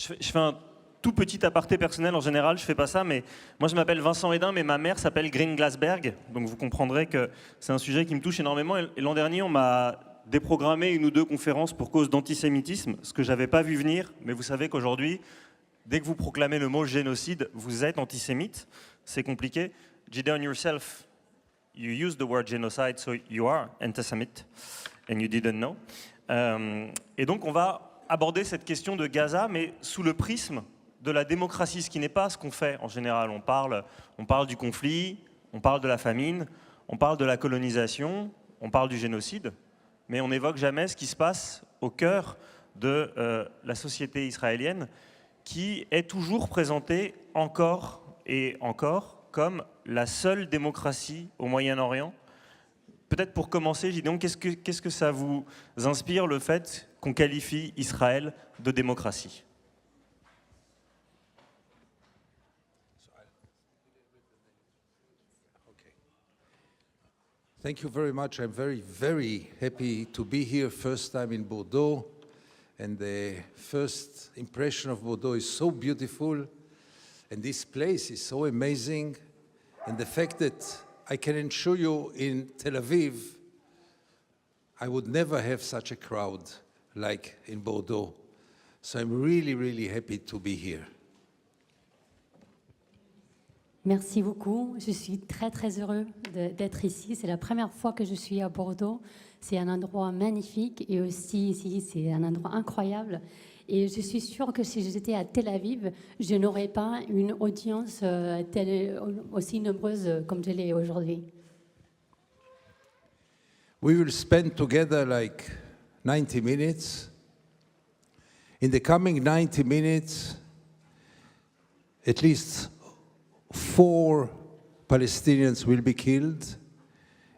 Je fais un tout petit aparté personnel, en général, je fais pas ça, mais moi je m'appelle Vincent Hédin, mais ma mère s'appelle Green Glasberg, donc vous comprendrez que c'est un sujet qui me touche énormément. Et l'an dernier, on m'a déprogrammé une ou deux conférences pour cause d'antisémitisme, ce que j'avais pas vu venir, mais vous savez qu'aujourd'hui, dès que vous proclamez le mot génocide, vous êtes antisémite, c'est compliqué. Gideon yourself, you use the word genocide, so you are anti-Semite, and you didn't know. Et donc on va aborder cette question de Gaza, mais sous le prisme de la démocratie, ce qui n'est pas ce qu'on fait en général. On parle du conflit, on parle de la famine, on parle de la colonisation, on parle du génocide, mais on n'évoque jamais ce qui se passe au cœur de la société israélienne, qui est toujours présentée encore et encore comme la seule démocratie au Moyen-Orient. Peut-être pour commencer, Gideon, qu'est-ce que ça vous inspire, le fait qu'on qualifie Israël de démocratie? Thank you very much. I'm very, very happy to be here, first time in Bordeaux. And the first impression of Bordeaux is so beautiful. And this place is so amazing. And the fact that I can assure you in Tel Aviv, I would never have such a crowd like in Bordeaux. So I'm really, really happy to be here. Merci beaucoup. Je suis très, très heureux d'être ici. C'est la première fois que je suis à Bordeaux. C'est un endroit magnifique et aussi ici, c'est un endroit incroyable. Et je suis sûre que si j'étais à Tel Aviv, je n'aurais pas une audience aussi nombreuse comme je l'ai aujourd'hui. We will spend together like 90 minutes. In the coming 90 minutes, at least 4 Palestinians will be killed,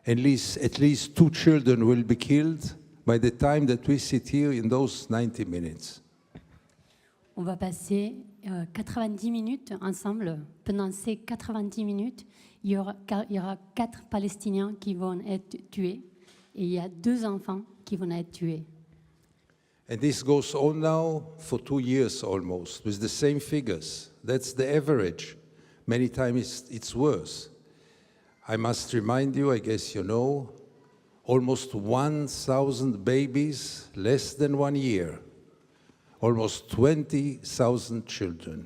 at least 2 children will be killed by the time that we sit here in those 90 minutes. On va passer 90 minutes ensemble. Pendant ces 90 minutes, il y aura 4 Palestiniens qui vont être tués et il y a 2 enfants qui vont être tués. And this goes on now for 2 years almost, with the same figures. That's the average. Many times it's worse. I must remind you, I guess you know, almost 1,000 babies less than 1 year. Almost 20,000 children.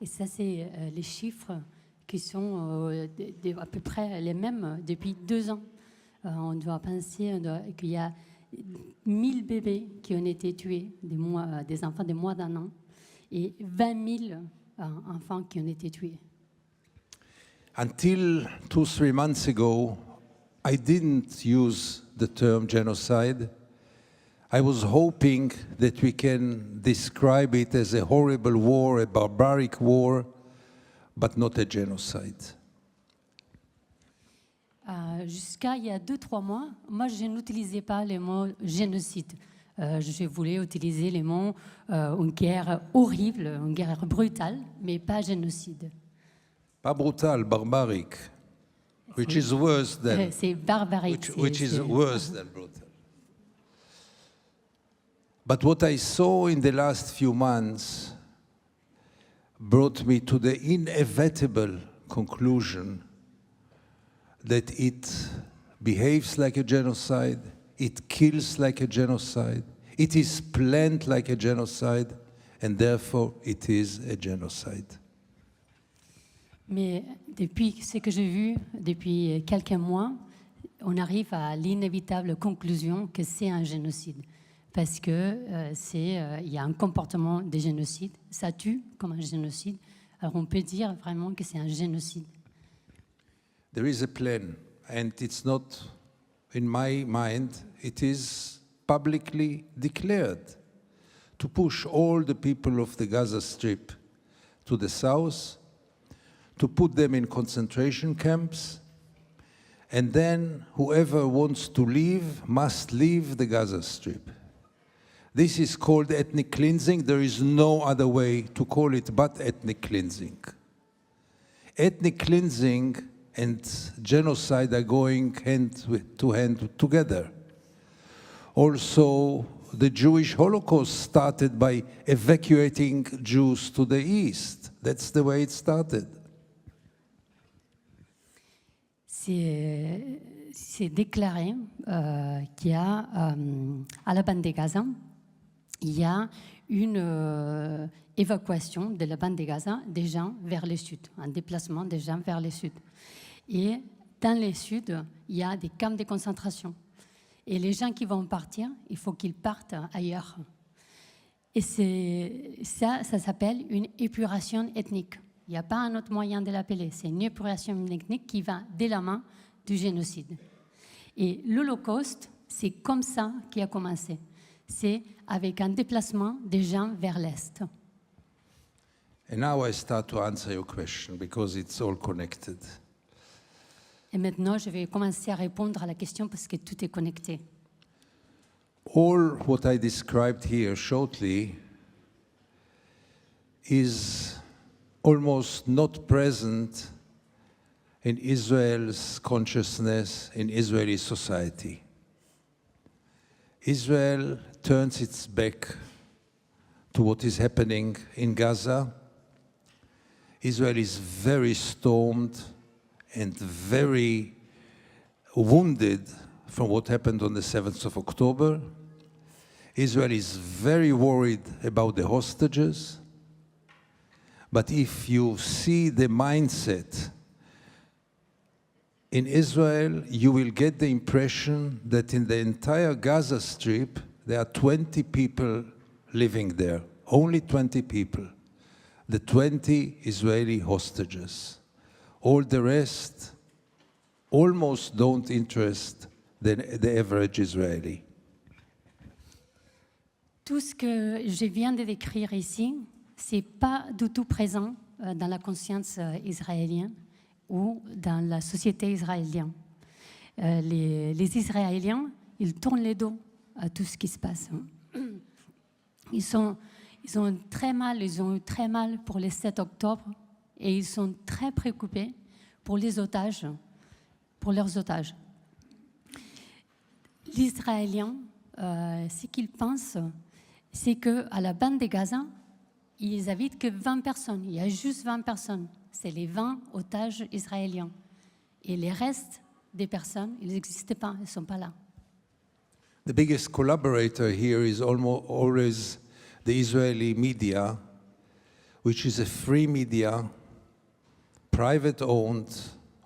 Et ça, c'est les chiffres qui sont à peu près les mêmes depuis 2 ans. On doit penser qu'il y a 1000 bébés qui ont été tués, des enfants de moins d'1 an, et 20 000 enfants qui ont été tués. Until 2-3 months ago, I didn't use the term genocide. I was hoping that we can describe it as a horrible war, a barbaric war, but not a genocide. Jusqu'à il y a 2-3 mois, moi je n'utilisais pas le mot génocide. Je voulais utiliser les mots une guerre horrible, une guerre brutale, mais pas génocide. Pas brutal, barbaric, which is worse than. C'est barbarique. Which is worse than brutal. But what I saw in the last few months brought me to the inevitable conclusion that it behaves like a genocide, it kills like a genocide, it is planned like a genocide, and therefore it is a genocide. Mais depuis ce que j'ai vu, depuis quelques mois, on arrive à l'inévitable conclusion que c'est un génocide. Parce que il y a un comportement de génocide, ça tue comme un génocide. Alors on peut dire vraiment que c'est un génocide. There is a plan, and it's not in my mind, it is publicly declared to push all the people of the Gaza Strip to the south, to put them in concentration camps, and then whoever wants to leave must leave the Gaza Strip. This is called ethnic cleansing. There is no other way to call it but ethnic cleansing. Ethnic cleansing and genocide are going hand to hand together. Also, the Jewish Holocaust started by evacuating Jews to the east. That's the way it started. C'est déclaré qu'il y a, à la bande de Gaza, il y a une évacuation de la bande de Gaza des gens vers le sud, un déplacement des gens vers le sud. Et dans le sud, il y a des camps de concentration. Et les gens qui vont partir, il faut qu'ils partent ailleurs. Et ça s'appelle une épuration ethnique. Il n'y a pas un autre moyen de l'appeler. C'est une épuration ethnique qui va dès la main du génocide. Et l'Holocauste, c'est comme ça qu'il a commencé. C'est avec un déplacement des gens vers l'Est. And now I start to answer your question because it's all connected. Et maintenant, je vais commencer à répondre à la question parce que tout est connecté. All what I described here shortly is almost not present in Israel's consciousness, in Israeli society. Israel turns its back to what is happening in Gaza. Israel is very stormed and very wounded from what happened on the 7th of October. Israel is very worried about the hostages. But if you see the mindset in Israel, you will get the impression that in the entire Gaza Strip, there are 20 people living there, only 20 people, the 20 Israeli hostages. All the rest almost don't interest the average Israeli. Tout ce que je viens de décrire ici, c'est pas du tout présent dans la conscience israélienne ou dans la société israélienne. Les Israéliens, ils tournent les dos à tout ce qui se passe. Ils ont eu très mal pour le 7 octobre et ils sont très préoccupés pour les otages, pour leurs otages. L'Israélien, ce qu'il pense, c'est qu'à la bande de Gaza, ils habitent que 20 personnes. Il y a juste 20 personnes. C'est les 20 otages israéliens. Et les restes des personnes, ils n'existent pas, ils ne sont pas là. The biggest collaborator here is always the Israeli media, which is a free media, private-owned,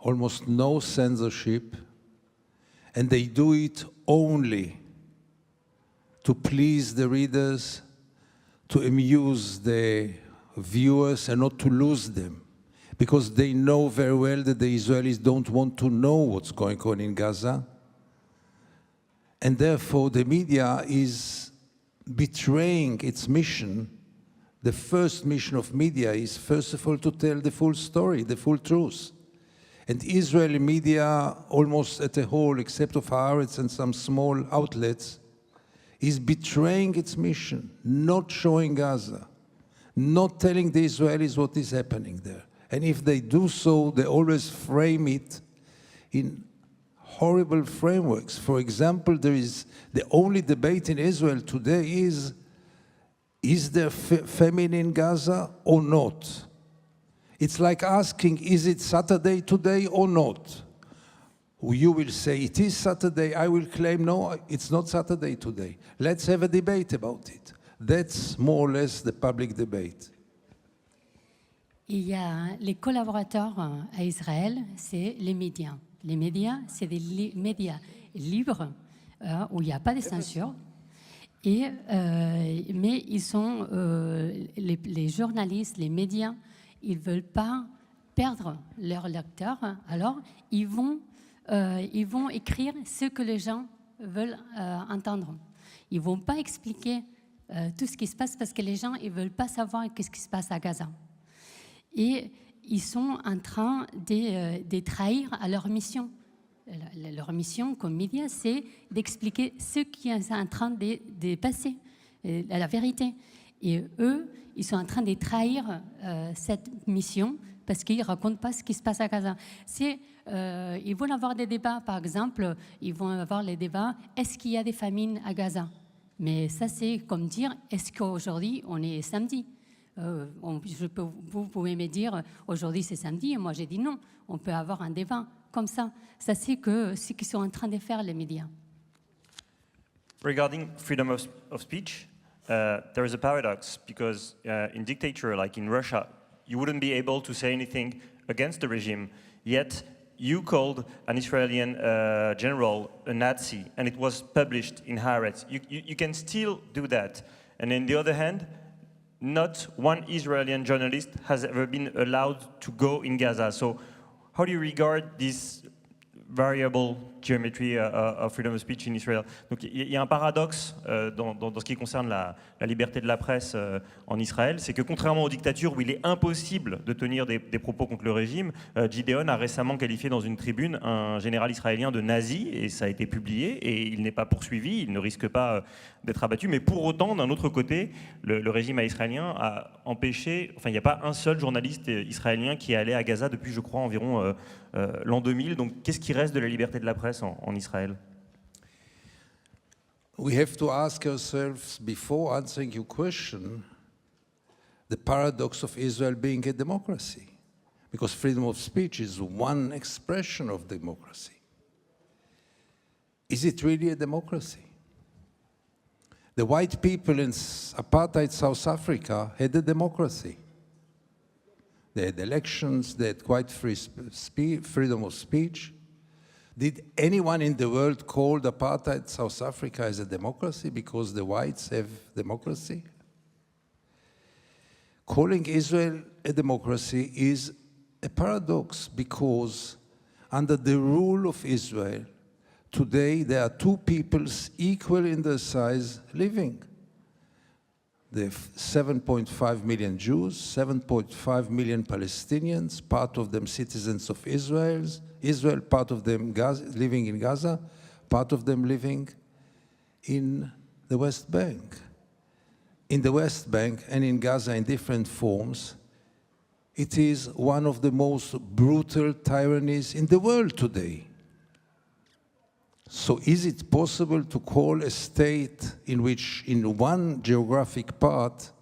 almost no censorship, and they do it only to please the readers, to amuse the viewers and not to lose them, because they know very well that the Israelis don't want to know what's going on in Gaza. And therefore, the media is betraying its mission. The first mission of media is, first of all, to tell the full story, the full truth. And Israeli media, almost at a whole, except of Haaretz and some small outlets, is betraying its mission, not showing Gaza, not telling the Israelis what is happening there. And if they do so, they always frame it in horrible frameworks. For example, there is the only debate in Israel today is there famine in Gaza or not? It's like asking, is it Saturday today or not? You will say, it is Saturday. I will claim, no, it's not Saturday today. Let's have a debate about it. That's more or less the public debate. Il y a les collaborateurs à Israël, c'est les médias. Les médias, c'est des médias libres où il n'y a pas de censure. Mais ils sont les journalistes, les médias, ils ne veulent pas perdre leurs lecteurs. Alors, ils vont écrire ce que les gens veulent entendre. Ils ne vont pas expliquer tout ce qui se passe parce que les gens ne veulent pas savoir ce qui se passe à Gaza. Et ils sont en train de trahir à leur mission. Leur mission comme média, c'est d'expliquer ce qui est en train de passer, la vérité. Et eux, ils sont en train de trahir cette mission parce qu'ils ne racontent pas ce qui se passe à Gaza. Ils vont avoir des débats, par exemple, ils vont avoir les débats, est-ce qu'il y a des famines à Gaza? Mais ça, c'est comme dire, est-ce qu'aujourd'hui, on est samedi? Vous pouvez me dire, aujourd'hui c'est samedi, et moi j'ai dit non, on peut avoir un débat comme ça. Ça, c'est ce qu'ils sont en train de faire les médias. Regarding freedom of speech, there is a paradox because in dictature, like in Russia, you wouldn't be able to say anything against the regime, yet you called an Israeli general a Nazi, and it was published in Haaretz. You can still do that. And on the other hand, not one Israeli journalist has ever been allowed to go in Gaza. So how do you regard this variable geometry of freedom of speech in Israel? Donc il y a un paradoxe dans ce qui concerne la liberté de la presse en Israël, c'est que contrairement aux dictatures où il est impossible de tenir des propos contre le régime, Gideon a récemment qualifié dans une tribune un général israélien de nazi, et ça a été publié, et il n'est pas poursuivi, il ne risque pas d'être abattu, mais pour autant, d'un autre côté, le régime israélien a empêché, enfin il n'y a pas un seul journaliste israélien qui est allé à Gaza depuis, je crois, environ l'an 2000. Donc qu'est-ce qui reste de la liberté de la presse en Israël? We have to ask ourselves, before answering your question, the paradox of Israel being a democracy. Because freedom of speech is one expression of democracy. Is it really a democracy? The white people in apartheid South Africa had a democracy. They had elections, they had quite freedom of speech. Did anyone in the world call apartheid South Africa as a democracy because the whites have democracy? Calling Israel a democracy is a paradox because under the rule of Israel, today there are two peoples equal in their size living. There are 7.5 million Jews, 7.5 million Palestinians, part of them citizens of Israel, part of them living in Gaza, part of them living in the West Bank. In the West Bank and in Gaza in different forms, it is one of the most brutal tyrannies in the world today. So is it possible to call a state in which in one geographic part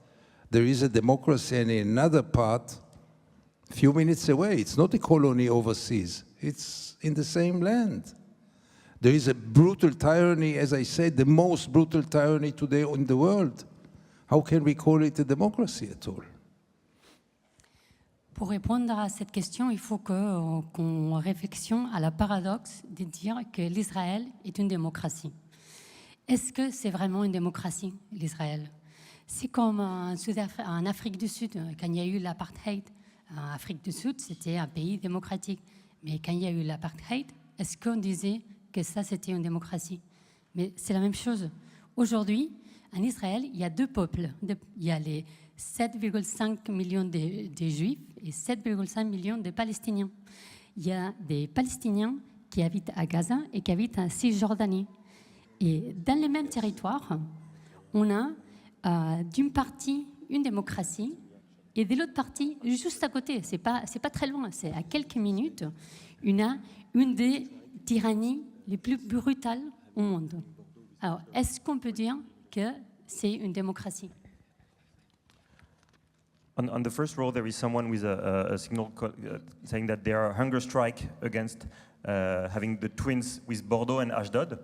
there is a democracy and in another part, a few minutes away, it's not a colony overseas, it's in the same land. There is a brutal tyranny, as I said, the most brutal tyranny today in the world. How can we call it a democracy at all? Pour répondre à cette question, il faut qu'on réflexion à la paradoxe de dire que l'Israël est une démocratie. Est-ce que c'est vraiment une démocratie, l'Israël? C'est comme en Afrique du Sud, quand il y a eu l'apartheid. En Afrique du Sud, c'était un pays démocratique. Mais quand il y a eu l'apartheid, est-ce qu'on disait que ça, c'était une démocratie? Mais c'est la même chose. Aujourd'hui, en Israël, il y a deux peuples. Il y a les 7,5 millions de Juifs et 7,5 millions de Palestiniens. Il y a des Palestiniens qui habitent à Gaza et qui habitent en Cisjordanie. Et dans les mêmes territoires, on a d'une partie une démocratie et de l'autre partie, juste à côté, c'est pas très loin, c'est à quelques minutes, on a une des tyrannies les plus brutales au monde. Alors, est-ce qu'on peut dire que c'est une démocratie? On the first row, there is someone with a signal saying that there are hunger strike against having the twins with Bordeaux and Ashdod,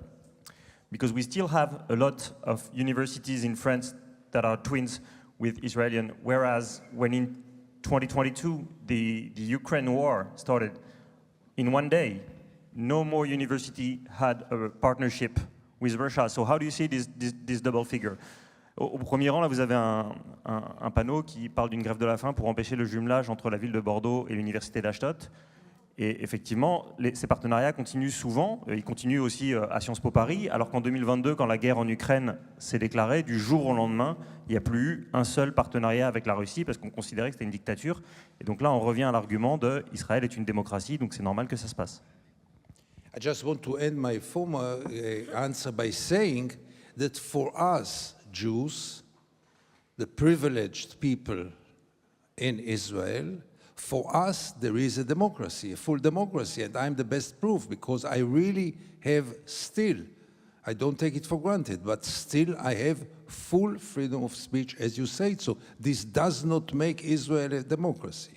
because we still have a lot of universities in France that are twins with Israeli, whereas when in 2022 the Ukraine war started, in one day, no more university had a partnership with Russia. So how do you see this double figure? Au premier rang, là, vous avez un panneau qui parle d'une grève de la faim pour empêcher le jumelage entre la ville de Bordeaux et l'université d'Ashdod. Et effectivement, ces partenariats continuent souvent. Ils continuent aussi à Sciences Po Paris, alors qu'en 2022, quand la guerre en Ukraine s'est déclarée, du jour au lendemain, il n'y a plus eu un seul partenariat avec la Russie parce qu'on considérait que c'était une dictature. Et donc là, on revient à l'argument de Israël est une démocratie, donc c'est normal que ça se passe. I just want to end my former answer by saying that for us, Jews, the privileged people in Israel, for us there is a democracy, a full democracy, and I'm the best proof because I really have still I don't take it for granted, but still I have full freedom of speech, as you say. So this does not make Israel a democracy.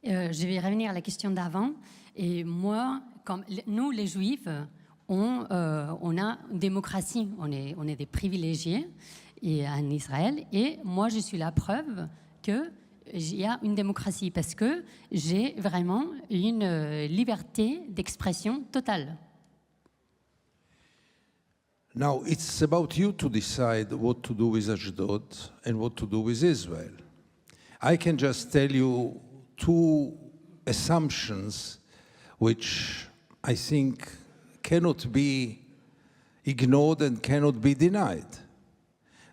Je vais revenir à la question d'avant. Et moi, comme nous, les Juifs, on a une démocratie. On est des privilégiés en Israël. Et moi, je suis la preuve qu'il y a une démocratie parce que j'ai vraiment une liberté d'expression totale. Now, it's about you to decide what to do with Ashdod and what to do with Israel. I can just tell you two assumptions which I think cannot be ignored and cannot be denied.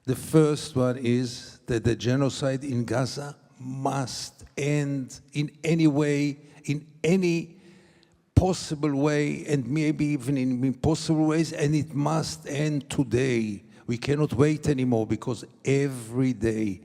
The first one is that the genocide in Gaza must end in any way, in any possible way, and maybe even in impossible ways, and it must end today. We cannot wait anymore because every day,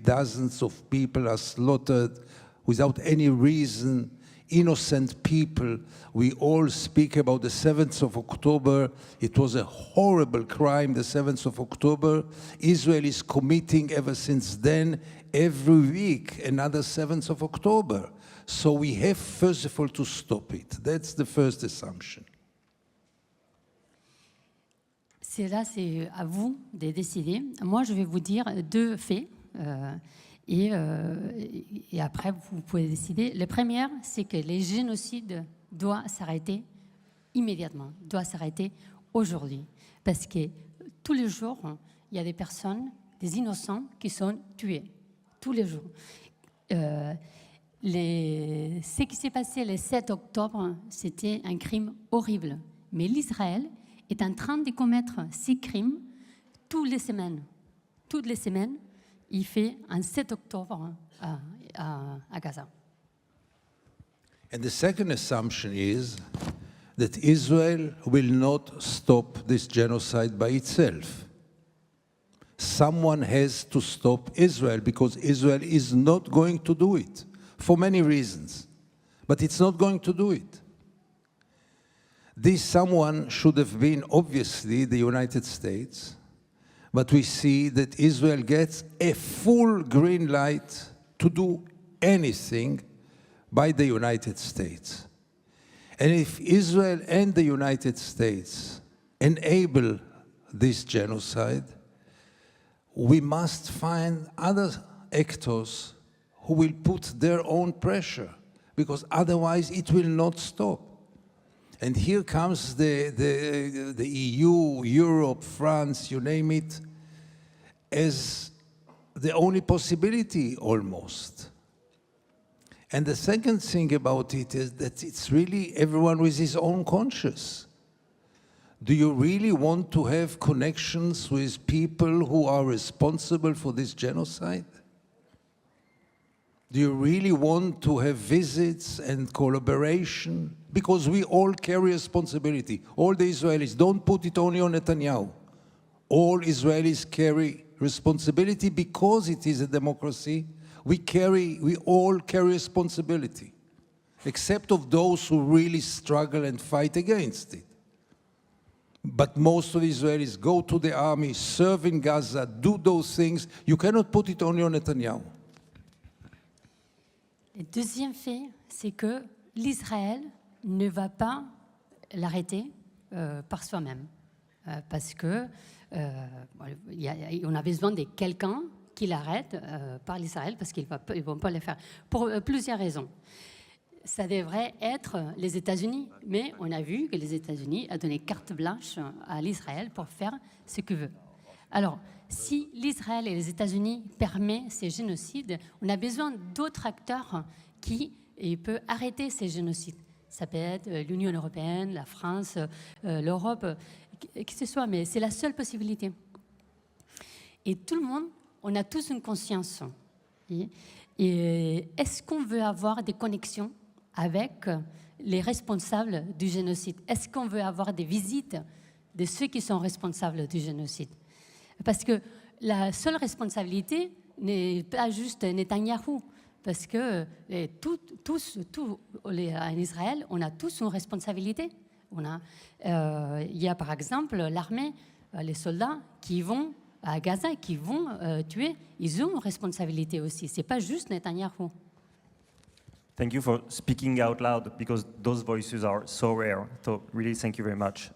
dozens of people are slaughtered without any reason, innocent people. We all speak about the 7th of October. It was a horrible crime, the 7th of October. Israel is committing ever since then, every week, another 7th of October. So we have, first of all, to stop it. That's the first assumption. C'est à vous de décider. Moi, je vais vous dire deux faits et après, vous pouvez décider. Le premier, c'est que les génocides doivent s'arrêter immédiatement, doivent s'arrêter aujourd'hui. Parce que tous les jours, il y a des personnes, des innocents qui sont tués. Tous les jours. Ce qui s'est passé le 7 octobre, c'était un crime horrible. Mais l'Israël est en train de commettre ces crimes toutes les semaines. Toutes les semaines, il fait un 7 octobre à Gaza. And the second assumption is that Israel will not stop this genocide by itself. Someone has to stop Israel because Israel is not going to do it. For many reasons, but it's not going to do it. This someone should have been, obviously, the United States, but we see that Israel gets a full green light to do anything by the United States. And if Israel and the United States enable this genocide, we must find other actors who will put their own pressure, because otherwise it will not stop. And here comes the EU, Europe, France, you name it, as the only possibility almost. And the second thing about it is that it's really everyone with his own conscience. Do you really want to have connections with people who are responsible for this genocide? Do you really want to have visits and collaboration? Because we all carry responsibility. All the Israelis, don't put it only on Netanyahu. All Israelis carry responsibility because it is a democracy. We all carry responsibility, except of those who really struggle and fight against it. But most of the Israelis go to the army, serve in Gaza, do those things. You cannot put it only on Netanyahu. Le deuxième fait, c'est que l'Israël ne va pas l'arrêter par soi-même. Parce que on a besoin de quelqu'un qui l'arrête par l'Israël, parce qu'ils ne vont pas le faire. Pour plusieurs raisons. Ça devrait être les États-Unis, mais on a vu que les États-Unis ont donné carte blanche à l'Israël pour faire ce qu'il veut. Alors, si l'Israël et les États-Unis permettent ces génocides, on a besoin d'autres acteurs qui peuvent arrêter ces génocides. Ça peut être l'Union européenne, la France, l'Europe, qui ce soit, mais c'est la seule possibilité. Et tout le monde, on a tous une conscience. Et est-ce qu'on veut avoir des connexions avec les responsables du génocide? Est-ce qu'on veut avoir des visites de ceux qui sont responsables du génocide? Parce que la seule responsabilité n'est pas juste Netanyahou, parce que en Israël, on a tous une responsabilité. Il y a par exemple l'armée, les soldats qui vont à Gaza, qui vont tuer, ils ont une responsabilité aussi. Ce n'est pas juste Netanyahou. Thank you for speaking out loud because those voices are so rare. So really, thank you very much.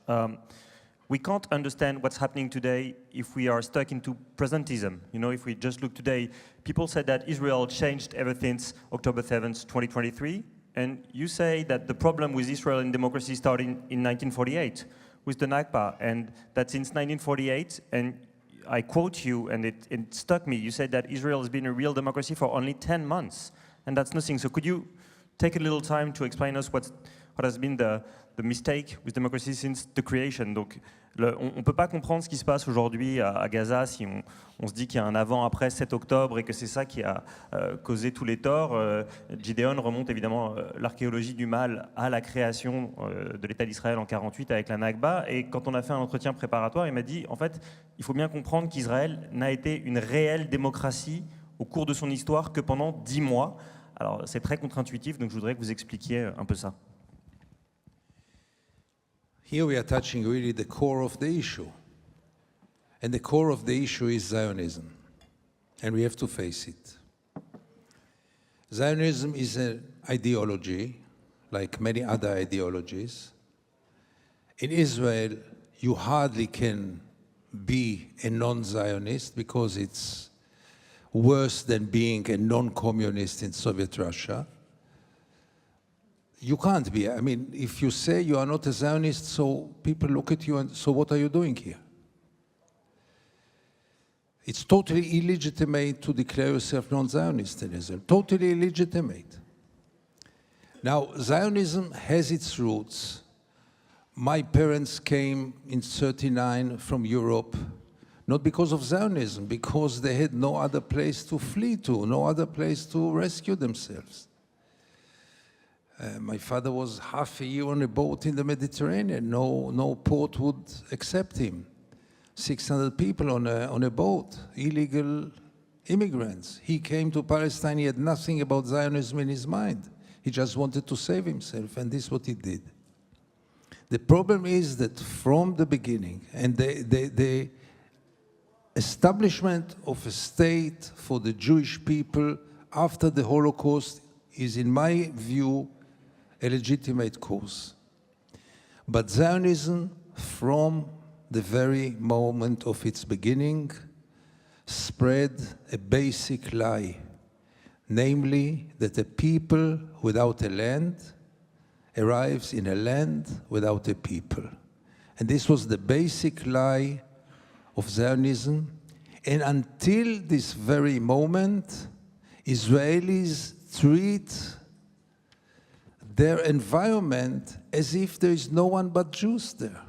We can't understand what's happening today if we are stuck into presentism. You know, if we just look today, people said that Israel changed ever since October 7th, 2023. And you say that the problem with Israel and democracy started in 1948 with the Nakba, and that since 1948, and I quote you, and it stuck me, you said that Israel has been a real democracy for only 10 months, and that's nothing. So could you take a little time to explain us what has been the mistake with democracy since the creation? Donc, on ne peut pas comprendre ce qui se passe aujourd'hui à Gaza si on se dit qu'il y a un avant-après 7 octobre et que c'est ça qui a causé tous les torts. Gideon remonte évidemment l'archéologie du mal à la création de l'État d'Israël en 48 avec la Nakba. Et quand on a fait un entretien préparatoire, il m'a dit, en fait, il faut bien comprendre qu'Israël n'a été une réelle démocratie au cours de son histoire que pendant 10 mois. Alors, c'est très contre-intuitif, donc je voudrais que vous expliquiez un peu ça. Here we are touching really the core of the issue. And the core of the issue is Zionism. And we have to face it. Zionism is an ideology, like many other ideologies. In Israel, you hardly can be a non-Zionist because it's worse than being a non-communist in Soviet Russia. You can't be. I mean, if you say you are not a Zionist, so people look at you and so what are you doing here? It's totally illegitimate to declare yourself non-Zionist in Israel. Totally illegitimate. Now, Zionism has its roots. My parents came in '39 from Europe, not because of Zionism, because they had no other place to flee to, no other place to rescue themselves. My father was half a year on a boat in the Mediterranean. No port would accept him. 600 people on a boat, illegal immigrants. He came to Palestine, he had nothing about Zionism in his mind. He just wanted to save himself, and this is what he did. The problem is that from the beginning, and the establishment of a state for the Jewish people after the Holocaust is, in my view, a legitimate cause. But Zionism, from the very moment of its beginning, spread a basic lie, namely that a people without a land arrives in a land without a people. And this was the basic lie of Zionism. And until this very moment, Israelis treat their environment as if there is no one but Jews there.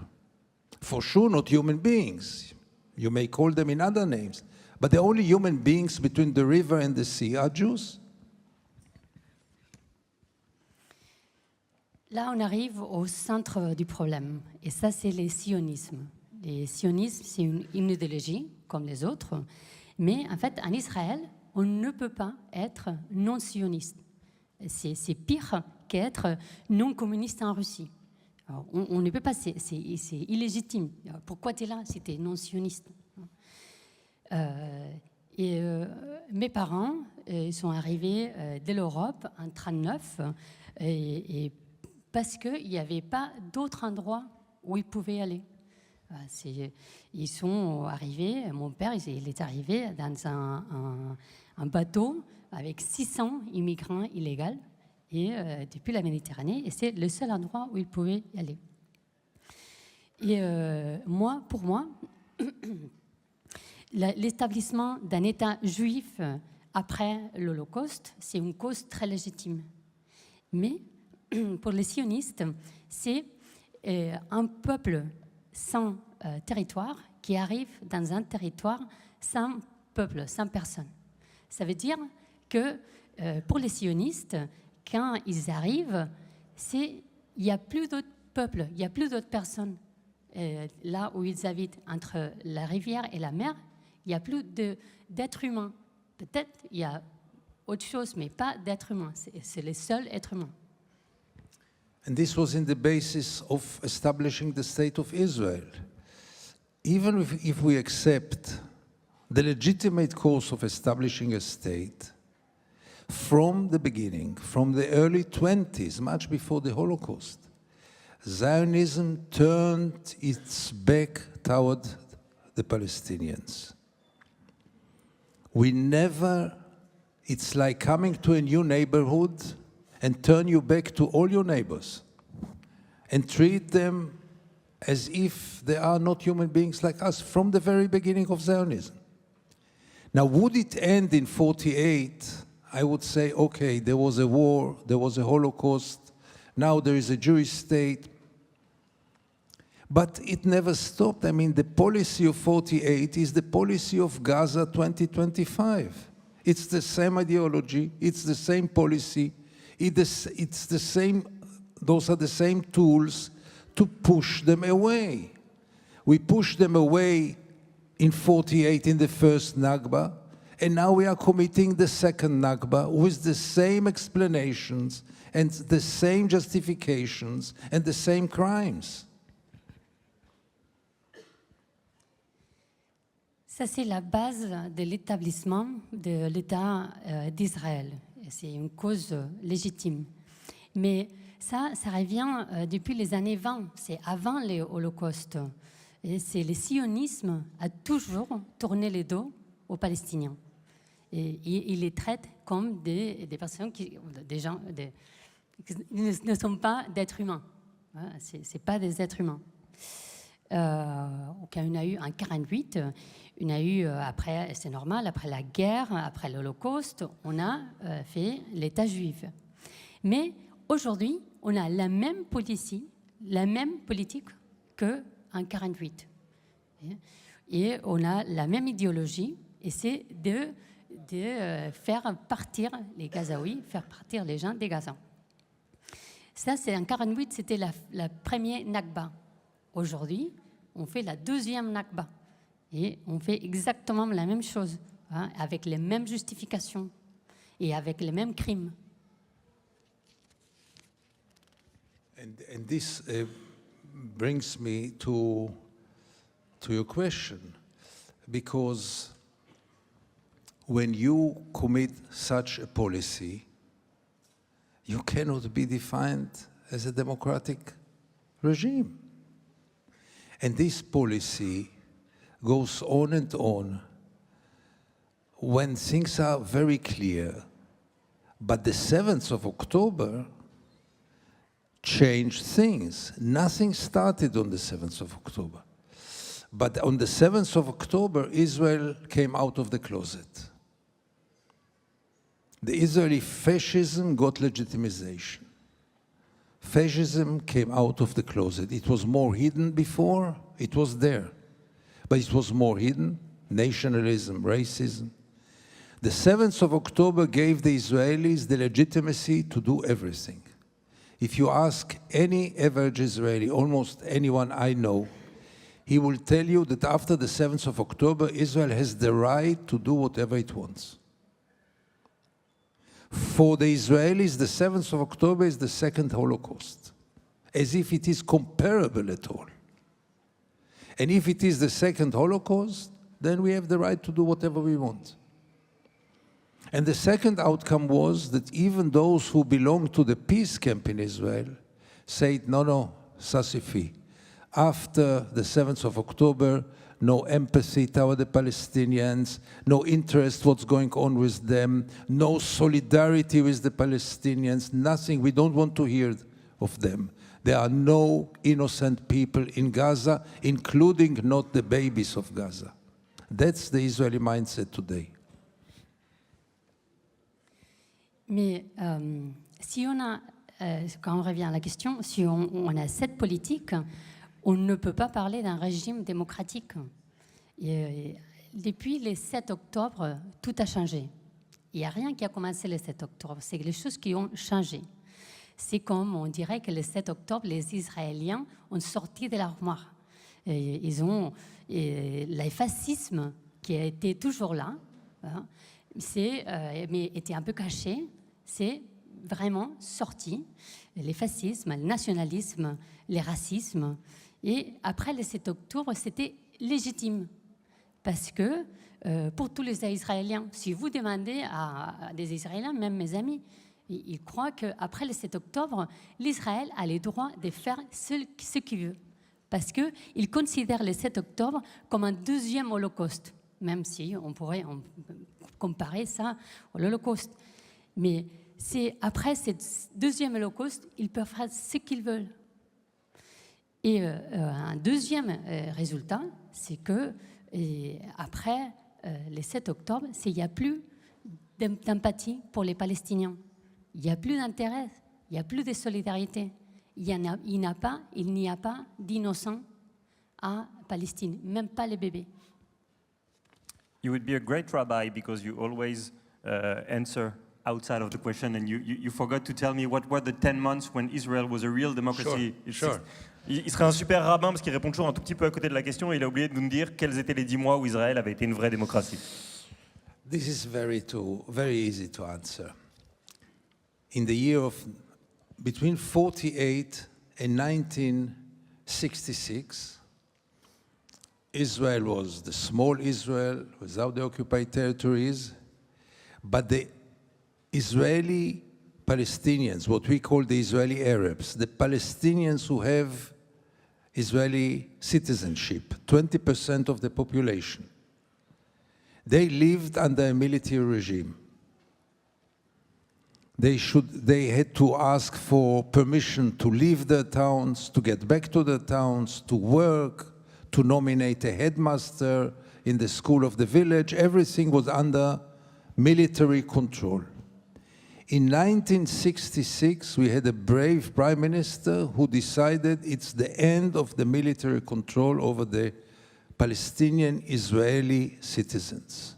For sure, not human beings. You may call them in other names. But the only human beings between the river and the sea are Jews. Là, on arrive au centre du problème. Et ça, c'est les sionismes. Les sionismes, c'est une idéologie, comme les autres. Mais en fait, en Israël, on ne peut pas être non-sioniste. C'est pire qu'être non-communiste en Russie. Alors, on ne peut pas, c'est illégitime. Pourquoi tu es là si tu es non-sioniste? Mes parents sont arrivés de l'Europe en 1939 et parce qu'il n'y avait pas d'autre endroit où ils pouvaient aller. Ils sont arrivés, mon père il est arrivé dans un bateau avec 600 immigrants illégaux et depuis la Méditerranée, et c'est le seul endroit où ils pouvaient y aller. Et pour moi, l'établissement d'un État juif après l'Holocauste, c'est une cause très légitime. Mais pour les sionistes, c'est un peuple sans territoire qui arrive dans un territoire sans peuple, sans personne. Ça veut dire que pour les sionistes, quand ils arrivent, il n'y a plus d'autres peuples, il n'y a plus d'autres personnes. Là où ils habitent, entre la rivière et la mer, il n'y a plus d'êtres humains. Peut-être il y a autre chose, mais pas d'êtres humains. C'est les seuls êtres humains. And this was in the basis of establishing the state of Israel. Even if we accept the legitimate course of establishing a state, from the beginning, from the early 20s, much before the Holocaust, Zionism turned its back toward the Palestinians. We never, it's like coming to a new neighborhood and turn your back to all your neighbors and treat them as if they are not human beings like us from the very beginning of Zionism. Now, would it end in 48? I would say, okay, there was a war, there was a Holocaust, now there is a Jewish state. But it never stopped. I mean, the policy of 48 is the policy of Gaza 2025. It's the same ideology, it's the same policy, it's the same, those are the same tools to push them away. We pushed them away in 48 in the first Nakba, and now we are committing the second Nakba with the same explanations and the same justifications and the same crimes. Ça, c'est la base de l'établissement de l'État d'Israël. C'est une cause légitime. Mais ça revient depuis les années 20. C'est avant le Holocauste. Et c'est le sionisme a toujours tourné le dos aux Palestiniens. Et il les traite comme des personnes qui ne sont pas d'êtres humains. C'est pas des êtres humains. On a eu en 48, on a eu après, c'est normal, après la guerre, après l'Holocauste, on a fait l'État juif. Mais aujourd'hui, on a la même politique qu'en 48. Et on a la même idéologie, et c'est de faire partir les Gazaouis, faire partir les gens des Gaza. Ça, c'est en 48, c'était la première Nakba. Aujourd'hui, on fait la deuxième Nakba. Et on fait exactement la même chose, avec les mêmes justifications et avec les mêmes crimes. And this brings me to your question, because when you commit such a policy, you cannot be defined as a democratic regime. And this policy goes on and on when things are very clear. But the 7th of October changed things. Nothing started on the 7th of October. But on the 7th of October, Israel came out of the closet. The Israeli fascism got legitimization. Fascism came out of the closet. It was more hidden before, it was there. But it was more hidden, nationalism, racism. The 7th of October gave the Israelis the legitimacy to do everything. If you ask any average Israeli, almost anyone I know, he will tell you that after the 7th of October, Israel has the right to do whatever it wants. For the Israelis, the 7th of October is the second Holocaust, as if it is comparable at all. And if it is the second Holocaust, then we have the right to do whatever we want. And the second outcome was that even those who belong to the peace camp in Israel said, no, Sassifi, after the 7th of October, no empathy toward the Palestinians, no interest what's going on with them, no solidarity with the Palestinians, nothing. We don't want to hear of them. There are no innocent people in Gaza, including not the babies of Gaza. That's the Israeli mindset today. Mais si on a, quand on revient à la question, si on a cette politique, on ne peut pas parler d'un régime démocratique. Et depuis le 7 octobre, tout a changé. Il n'y a rien qui a commencé le 7 octobre, c'est les choses qui ont changé. C'est comme on dirait que le 7 octobre, les Israéliens ont sorti de l'armoire. Ils ont le fascisme qui a été toujours là, mais était un peu caché, c'est vraiment sorti, les fascismes, le nationalisme, les racismes. Et après le 7 octobre, c'était légitime. Parce que pour tous les Israéliens, si vous demandez à des Israéliens, même mes amis, ils croient qu'après le 7 octobre, l'Israël a le droit de faire ce qu'il veut. Parce qu'ils considèrent le 7 octobre comme un deuxième holocauste, même si on pourrait comparer ça à l'holocauste. Mais après ce deuxième holocauste, ils peuvent faire ce qu'ils veulent. Et un deuxième résultat, c'est que après le 7 octobre, il n'y a plus d'empathie pour les Palestiniens. Il n'y a plus d'intérêt, il n'y a plus de solidarité. Il n'y a pas d'innocents à Palestine, même pas les bébés. You would be a great rabbi because you always answer outside of the question, and you forgot to tell me what were the 10 months when Israel was a real democracy. Sure. Il serait un super rabbin parce qu'il répond toujours un tout petit peu à côté de la question et il a oublié de nous dire quels étaient les 10 mois où Israël avait été une vraie démocratie. This is very easy to answer. In the year of between 48 and 1966, Israel was the small Israel without the occupied territories, but the Israeli Palestinians, what we call the Israeli Arabs, the Palestinians who have Israeli citizenship, 20% of the population, they lived under a military regime. They had to ask for permission to leave their towns, to get back to their towns, to work, to nominate a headmaster in the school of the village. Everything was under military control. In 1966, we had a brave prime minister who decided it's the end of the military control over the Palestinian Israeli citizens.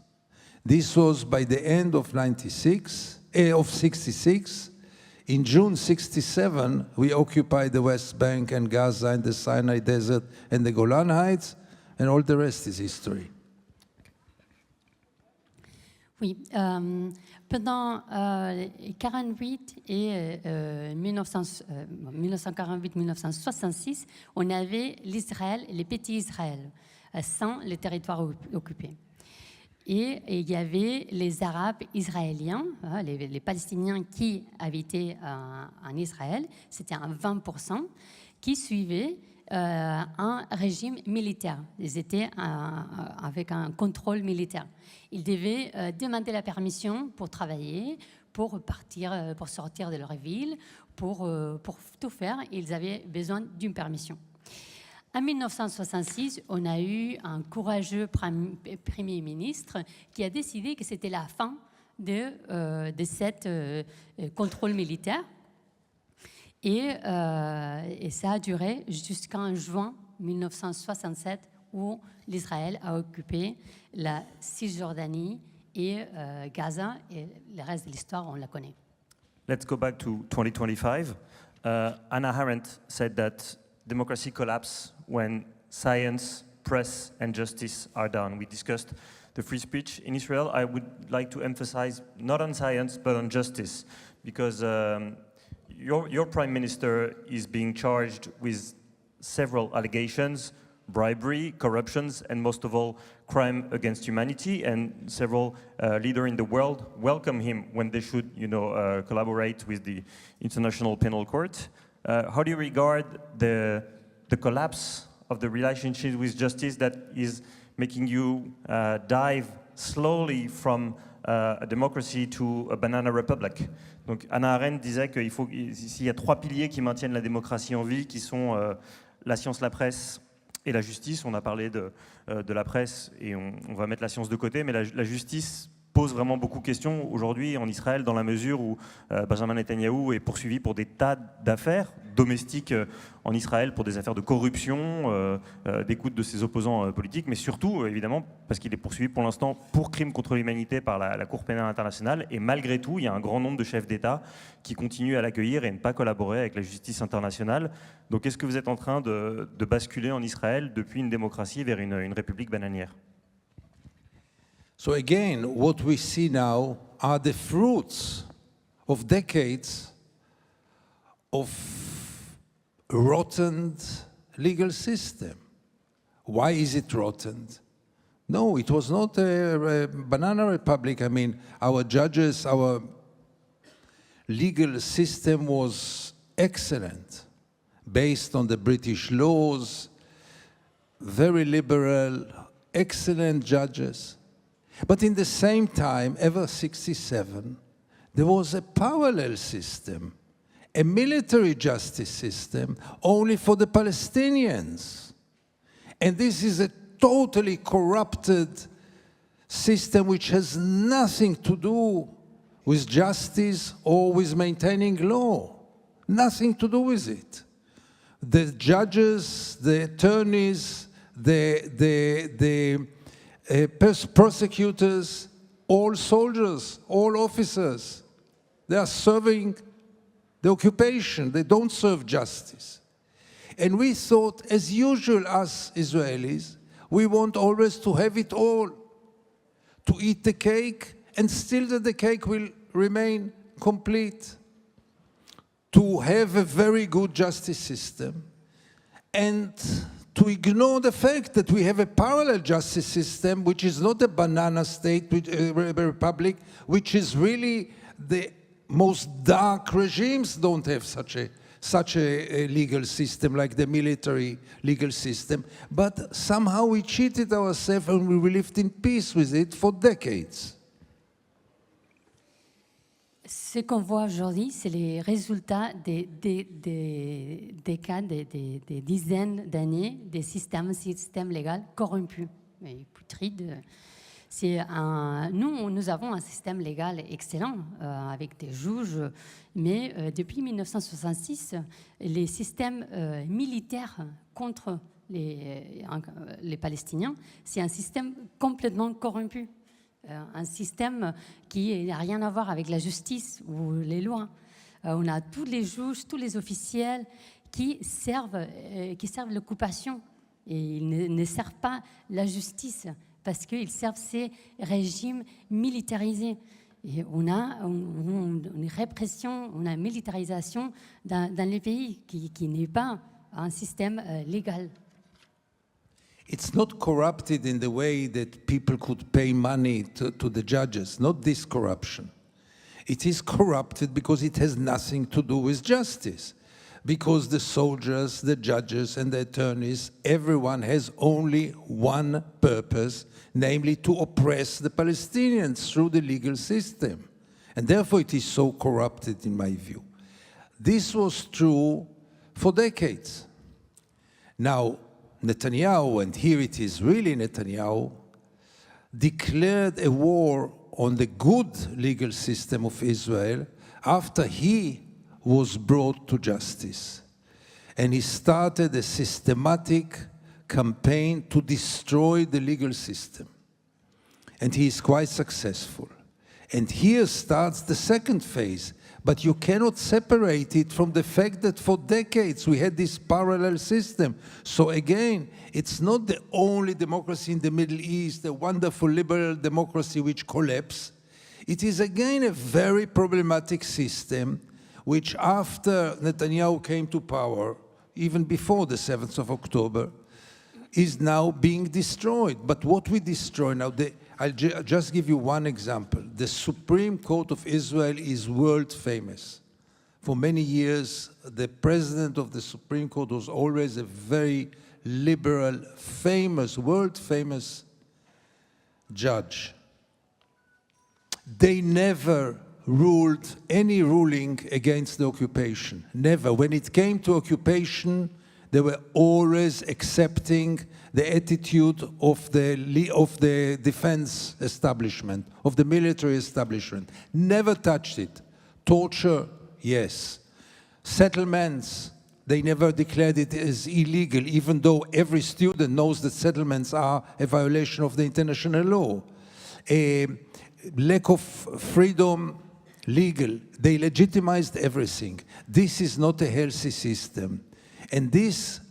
This was by the end of 66. In June 67, we occupied the West Bank and Gaza and the Sinai Desert and the Golan Heights, and all the rest is history. Oui, pendant 48 et 1948-1966, on avait l'Israël, les petits Israël, sans les territoires occupés. Et il y avait les Arabes israéliens, les Palestiniens qui habitaient en Israël, c'était un 20%, qui suivaient un régime militaire. Ils étaient avec un contrôle militaire. Ils devaient demander la permission pour travailler, pour partir, pour sortir de leur ville, pour tout faire. Ils avaient besoin d'une permission. En 1966, on a eu un courageux Premier ministre qui a décidé que c'était la fin de cette contrôle militaire. Et ça a duré jusqu'en juin 1967, où l'Israël a occupé la Cisjordanie et Gaza. Et le reste de l'histoire, on la connaît. Let's go back to 2025. Hannah Arendt said that democracy collapses when science, press, and justice are down. We discussed the free speech in Israel. I would like to emphasize not on science, but on justice, because your prime minister is being charged with several allegations, bribery, corruptions, and most of all, crime against humanity. And several leaders in the world welcome him when they should, collaborate with the International Penal Court. How do you regard the collapse of the relationship with justice that is making you dive slowly from a democracy to a banana republic? Donc Hannah Arendt disait s'il y a 3 piliers qui maintiennent la démocratie en vie, qui sont la science, la presse et la justice. On a parlé de la presse et on va mettre la science de côté, mais la justice pose vraiment beaucoup de questions aujourd'hui en Israël, dans la mesure où Benjamin Netanyahou est poursuivi pour des tas d'affaires domestiques en Israël, pour des affaires de corruption, d'écoute de ses opposants politiques, mais surtout, évidemment, parce qu'il est poursuivi pour l'instant pour crimes contre l'humanité par la Cour pénale internationale. Et malgré tout, il y a un grand nombre de chefs d'État qui continuent à l'accueillir et ne pas collaborer avec la justice internationale. Donc est-ce que vous êtes en train de basculer en Israël depuis une démocratie vers une république bananière? So again, what we see now are the fruits of decades of rotten legal system. Why is it rotten? No, it was not a banana republic. I mean, our judges, our legal system was excellent, based on the British laws, very liberal, excellent judges. But in the same time, ever 67, there was a parallel system, a military justice system only for the Palestinians. And this is a totally corrupted system which has nothing to do with justice or with maintaining law. Nothing to do with it. The judges, the attorneys, the prosecutors, all soldiers, all officers, they are serving the occupation. They don't serve justice. And we thought, as usual, us Israelis, we want always to have it all, to eat the cake, and still that the cake will remain complete. To have a very good justice system, and to ignore the fact that we have a parallel justice system, which is not a banana state, republic, which is really the most dark regimes don't have such a legal system like the military legal system. But somehow we cheated ourselves and we lived in peace with it for decades. Ce qu'on voit aujourd'hui, c'est les résultats des cas, des dizaines d'années des systèmes légaux corrompus et putrides. Nous avons un système légal excellent avec des juges, mais depuis 1966, les systèmes militaires contre les Palestiniens, c'est un système complètement corrompu. Un système qui n'a rien à voir avec la justice ou les lois. On a tous les juges, tous les officiels qui servent l'occupation. Et ils ne servent pas la justice parce qu'ils servent ces régimes militarisés. Et on a une répression, on a une militarisation dans les pays qui n'est pas un système légal. It's not corrupted in the way that people could pay money to the judges, not this corruption. It is corrupted because it has nothing to do with justice. Because the soldiers, the judges, and the attorneys, everyone has only one purpose, namely to oppress the Palestinians through the legal system. And therefore it is so corrupted in my view. This was true for decades. Now, Netanyahu, and here it is really Netanyahu, declared a war on the good legal system of Israel after he was brought to justice. And he started a systematic campaign to destroy the legal system. And he is quite successful. And here starts the second phase. But you cannot separate it from the fact that for decades we had this parallel system. So again, it's not the only democracy in the Middle East, the wonderful liberal democracy which collapsed. It is again a very problematic system which after Netanyahu came to power, even before the 7th of October, is now being destroyed. But what we destroy now, I'll just give you one example. The Supreme Court of Israel is world famous. For many years, the president of the Supreme Court was always a very liberal, famous, world famous judge. They never ruled any ruling against the occupation. Never. When it came to occupation, they were always accepting the attitude of the defense establishment, of the military establishment. Never touched it. Torture, yes. Settlements, they never declared it as illegal, even though every student knows that settlements are a violation of the international law. A lack of freedom, legal. They legitimized everything. This is not a healthy system. And this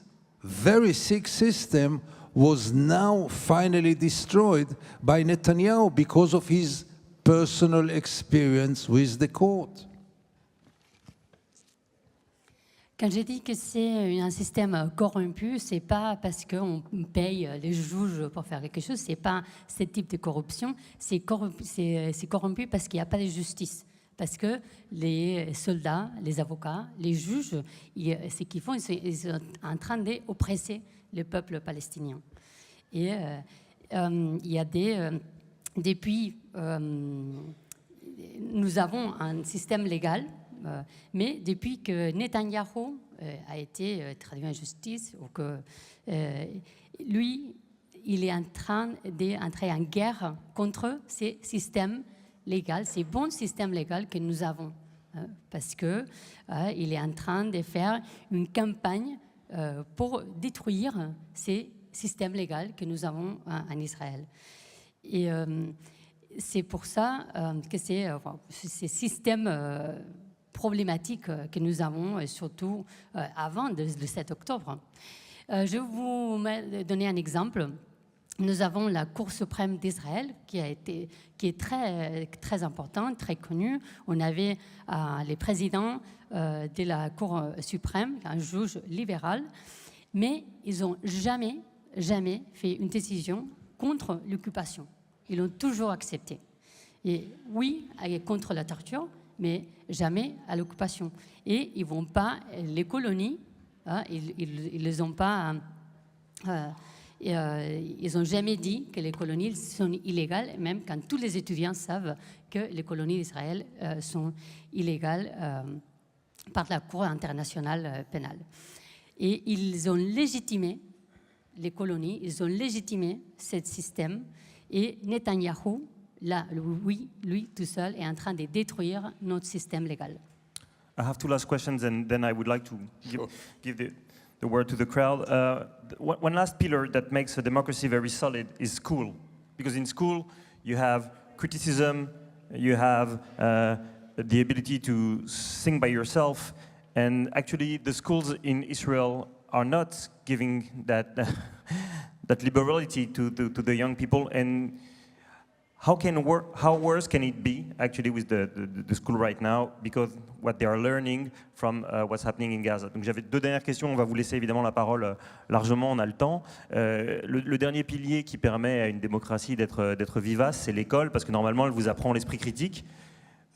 very sick system was now finally destroyed by Netanyahu because of his personal experience with the court. Quand j'ai dit que c'est un système corrompu, c'est pas parce qu'on paye les juges pour faire quelque chose, c'est pas ce type de corruption, c'est corrompu parce qu'il n'y a pas de justice. Parce que les soldats, les avocats, les juges, ce qu'ils font, ils sont en train d'oppresser le peuple palestinien. Et il y a depuis, nous avons un système légal, mais depuis que Netanyahou a été traduit en justice, ou que lui, il est en train d'entrer en guerre contre ces systèmes légaux, ces bons systèmes légaux que nous avons, parce que il est en train de faire une campagne pour détruire ces systèmes légaux que nous avons en Israël. Et c'est pour ça que ces systèmes problématiques que nous avons, surtout avant le 7 octobre. Je vais vous donner un exemple. Nous avons la Cour suprême d'Israël qui est très, très importante, très connue. On avait les présidents de la Cour suprême, un juge libéral, mais ils n'ont jamais fait une décision contre l'occupation. Ils l'ont toujours accepté. Et oui, contre la torture, mais jamais à l'occupation. Et ils vont pas, les colonies, ils les ont pas, ils n'ont jamais dit que les colonies sont illégales, même quand tous les étudiants savent que les colonies d'Israël sont illégales par la Cour internationale pénale. Et ils ont légitimé les colonies, ils ont légitimé ce système, et Netanyahou, là, lui tout seul est en train de détruire notre système légal. I have two last questions, and then I would like to give the word to the crowd. One last pillar that makes a democracy very solid is school. Because in school, you have criticism, you have the ability to think by yourself, and actually the schools in Israel are not giving that, that liberality to the young people. And how worse can it be actually with the school right now, because what they are learning from what's happening in Gaza. Donc j'avais deux dernières questions, on va vous laisser évidemment la parole largement, on a le temps. Le dernier pilier qui permet à une démocratie d'être vivace, c'est l'école, parce que normalement elle vous apprend l'esprit critique.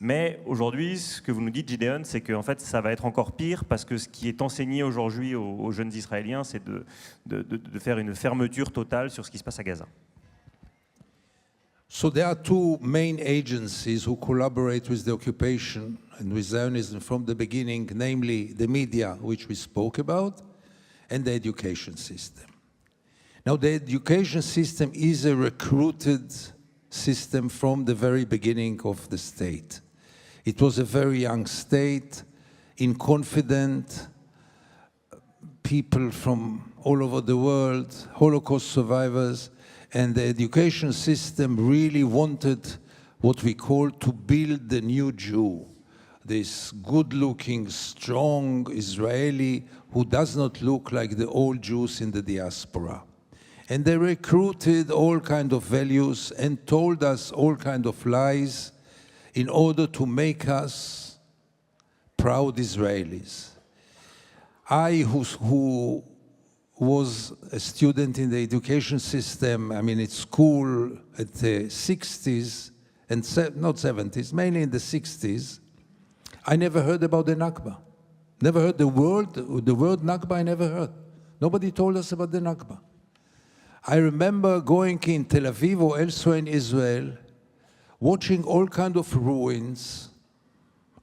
Mais aujourd'hui, ce que vous nous dites, Gideon, c'est qu'en fait, ça va être encore pire, parce que ce qui est enseigné aujourd'hui aux jeunes Israéliens, c'est de faire une fermeture totale sur ce qui se passe à Gaza. So there are two main agencies who collaborate with the occupation and with Zionism from the beginning, namely the media, which we spoke about, and the education system. Now, the education system is a recruited system from the very beginning of the state. It was a very young state, inconfident, people from all over the world, Holocaust survivors, and the education system really wanted what we call to build the new Jew, this good-looking, strong Israeli who does not look like the old Jews in the diaspora. And they recruited all kinds of values and told us all kinds of lies in order to make us proud Israelis. I, who was a student in the education system, I mean, at school at the 60s, and not 70s, mainly in the 60s, I never heard about the Nakba. Never heard the word Nakba, I never heard. Nobody told us about the Nakba. I remember going in Tel Aviv or elsewhere in Israel, watching all kinds of ruins.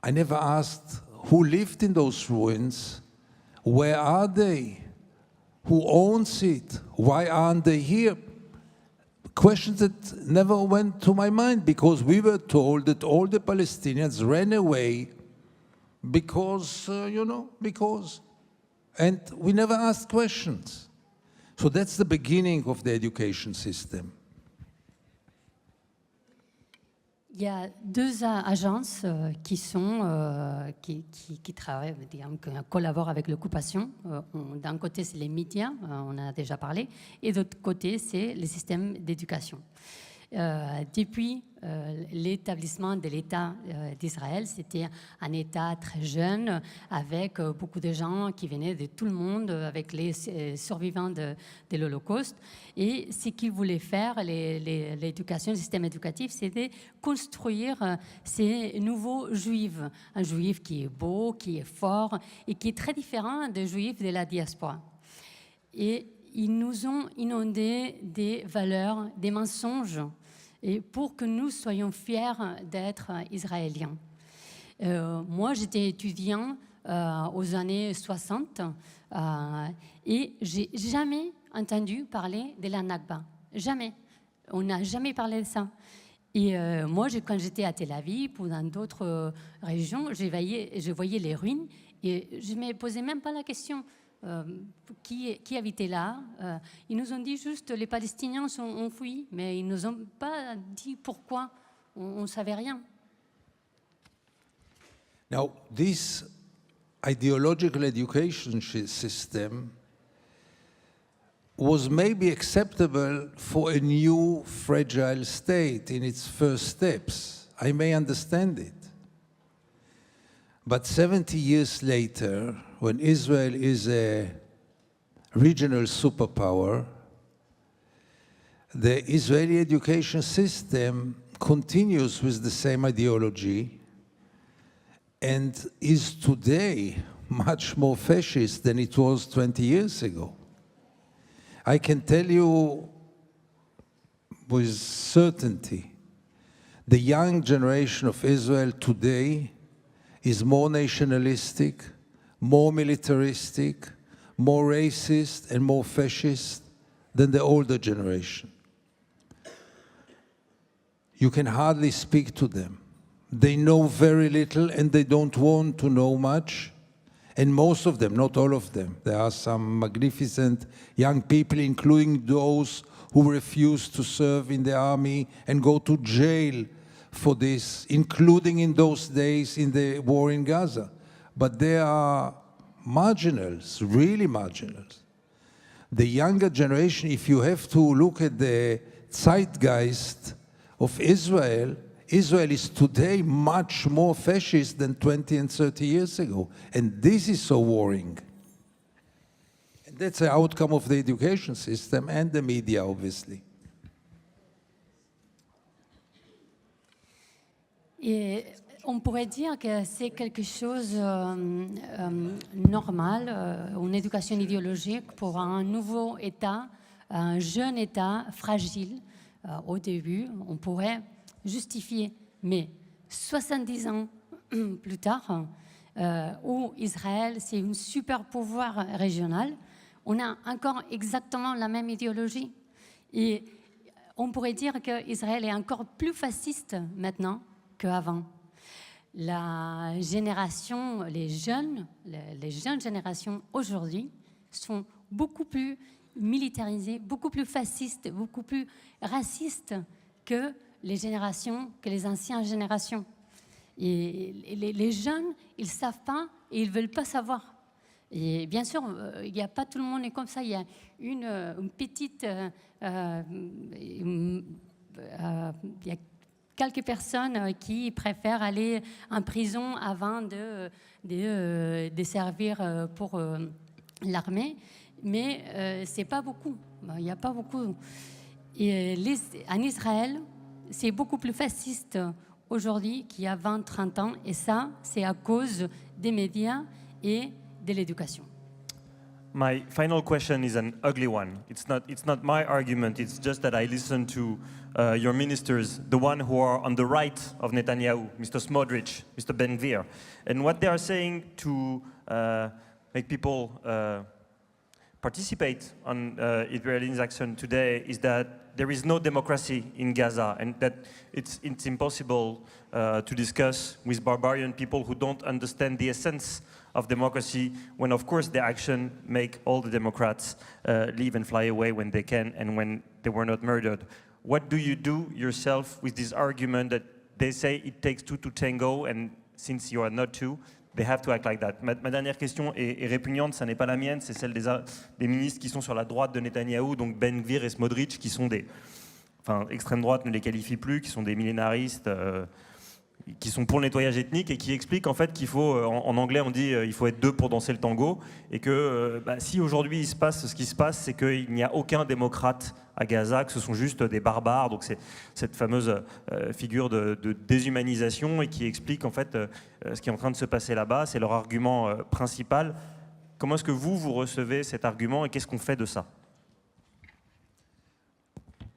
I never asked who lived in those ruins, where are they? Who owns it? Why aren't they here? Questions that never went to my mind, because we were told that all the Palestinians ran away because, because. And we never asked questions. So that's the beginning of the education system. Il y a deux agences qui travaillent, qui collaborent avec l'occupation. D'un côté, c'est les médias, on en a déjà parlé, et d'autre côté, c'est le système d'éducation. Depuis l'établissement de l'État d'Israël, c'était un État très jeune, avec beaucoup de gens qui venaient de tout le monde, avec les survivants de l'Holocauste. Et ce qu'ils voulaient faire, l'éducation, le système éducatif, c'était construire ces nouveaux juifs. Un juif qui est beau, qui est fort et qui est très différent des juifs de la diaspora. Et ils nous ont inondés des valeurs, des mensonges, et pour que nous soyons fiers d'être israéliens. Moi, j'étais étudiant aux années 60 et j'ai jamais entendu parler de la Nakba. Jamais. On n'a jamais parlé de ça. Et moi, quand j'étais à Tel Aviv ou dans d'autres régions, je voyais les ruines et je ne me posais même pas la question. Qui habitait là. Ils nous ont dit juste les Palestiniens ont fui, mais ils ne nous ont pas dit pourquoi. On ne savait rien. Now, this ideological education system was maybe acceptable for a new fragile state in its first steps. I may understand it. But 70 years later, when Israel is a regional superpower, the Israeli education system continues with the same ideology and is today much more fascist than it was 20 years ago. I can tell you with certainty, the young generation of Israel today is more nationalistic, more militaristic, more racist, and more fascist than the older generation. You can hardly speak to them. They know very little and they don't want to know much. And most of them, not all of them, there are some magnificent young people, including those who refuse to serve in the army and go to jail for this, including in those days in the war in Gaza. But they are marginals, really marginals. The younger generation, if you have to look at the zeitgeist of Israel, Israel is today much more fascist than 20 and 30 years ago. And this is so worrying. And that's the outcome of the education system and the media, obviously. Et on pourrait dire que c'est quelque chose normal, une éducation idéologique pour un nouveau État, un jeune État fragile. Au début, on pourrait justifier. Mais 70 ans plus tard, où Israël, c'est un super pouvoir régional, on a encore exactement la même idéologie. Et on pourrait dire qu'Israël est encore plus fasciste maintenant qu'avant. La génération, les jeunes générations aujourd'hui sont beaucoup plus militarisées, beaucoup plus fascistes, beaucoup plus racistes que les anciennes générations. Et les jeunes, ils ne savent pas et ils ne veulent pas savoir. Et bien sûr, il n'y a pas tout le monde est comme ça. Il y a une petite... il y a quelques personnes qui préfèrent aller en prison avant de servir pour l'armée, mais ce n'est pas beaucoup. Il n'y a pas beaucoup. Et en Israël, c'est beaucoup plus fasciste aujourd'hui qu'il y a 20-30 ans, et ça, c'est à cause des médias et de l'éducation. My final question is an ugly one. It's not my argument. It's just that I listen to your ministers, the one who are on the right of Netanyahu, Mr. Smotrich, Mr. Ben-Gvir, and what they are saying to make people participate on Israeli action today is that there is no democracy in Gaza, and that it's impossible to discuss with barbarian people who don't understand the essence of democracy, when of course their action make all the Democrats leave and fly away when they can and when they were not murdered. What do you do yourself with this argument that they say it takes two to tango, and since you are not two, they have to act like that? Ma dernière question est répugnante, ça n'est pas la mienne, c'est celle des ministres qui sont sur la droite de Netanyahou, donc Ben-Gvir et Smotrich, qui sont enfin, extrême droite ne les qualifie plus, qui sont des millénaristes, qui sont pour le nettoyage ethnique et qui expliquent en fait qu'il faut, en anglais on dit il faut être deux pour danser le tango, et que si aujourd'hui il se passe ce qui se passe, c'est qu'il n'y a aucun démocrate à Gaza, que ce sont juste des barbares, donc c'est cette fameuse figure de déshumanisation, et qui explique en fait ce qui est en train de se passer là-bas, c'est leur argument principal. Comment est-ce que vous recevez cet argument et qu'est-ce qu'on fait de ça?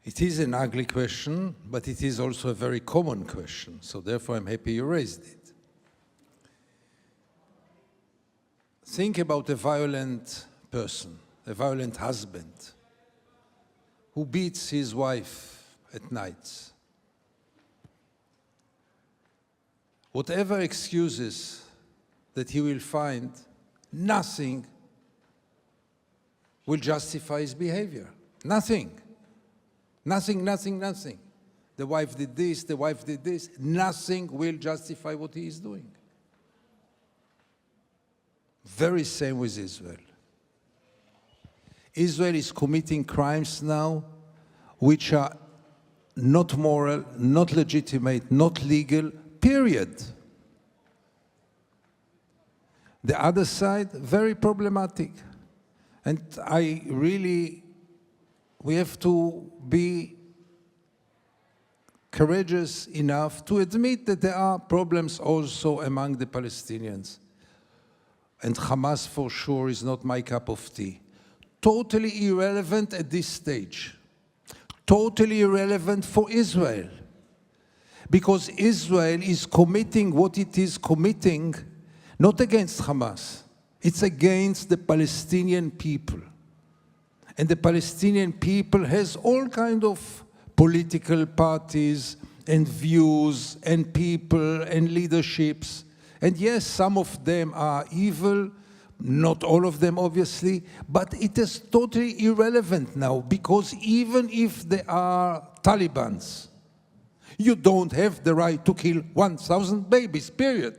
It is an ugly question, but it is also a very common question, so therefore I'm happy you raised it. Think about a violent person, a violent husband, who beats his wife at night. Whatever excuses that he will find, nothing will justify his behavior. Nothing. Nothing, nothing, nothing. The wife did this, the wife did this. Nothing will justify what he is doing. Very same with Israel. Israel is committing crimes now which are not moral, not legitimate, not legal, period. The other side, very problematic. And we have to be courageous enough to admit that there are problems also among the Palestinians. And Hamas for sure is not my cup of tea. Totally irrelevant at this stage. Totally irrelevant for Israel. Because Israel is committing what it is committing, not against Hamas. It's against the Palestinian people. And the Palestinian people has all kind of political parties and views and people and leaderships. And yes, some of them are evil, not all of them obviously, but it is totally irrelevant now, because even if they are Talibans, you don't have the right to kill 1,000 babies, period.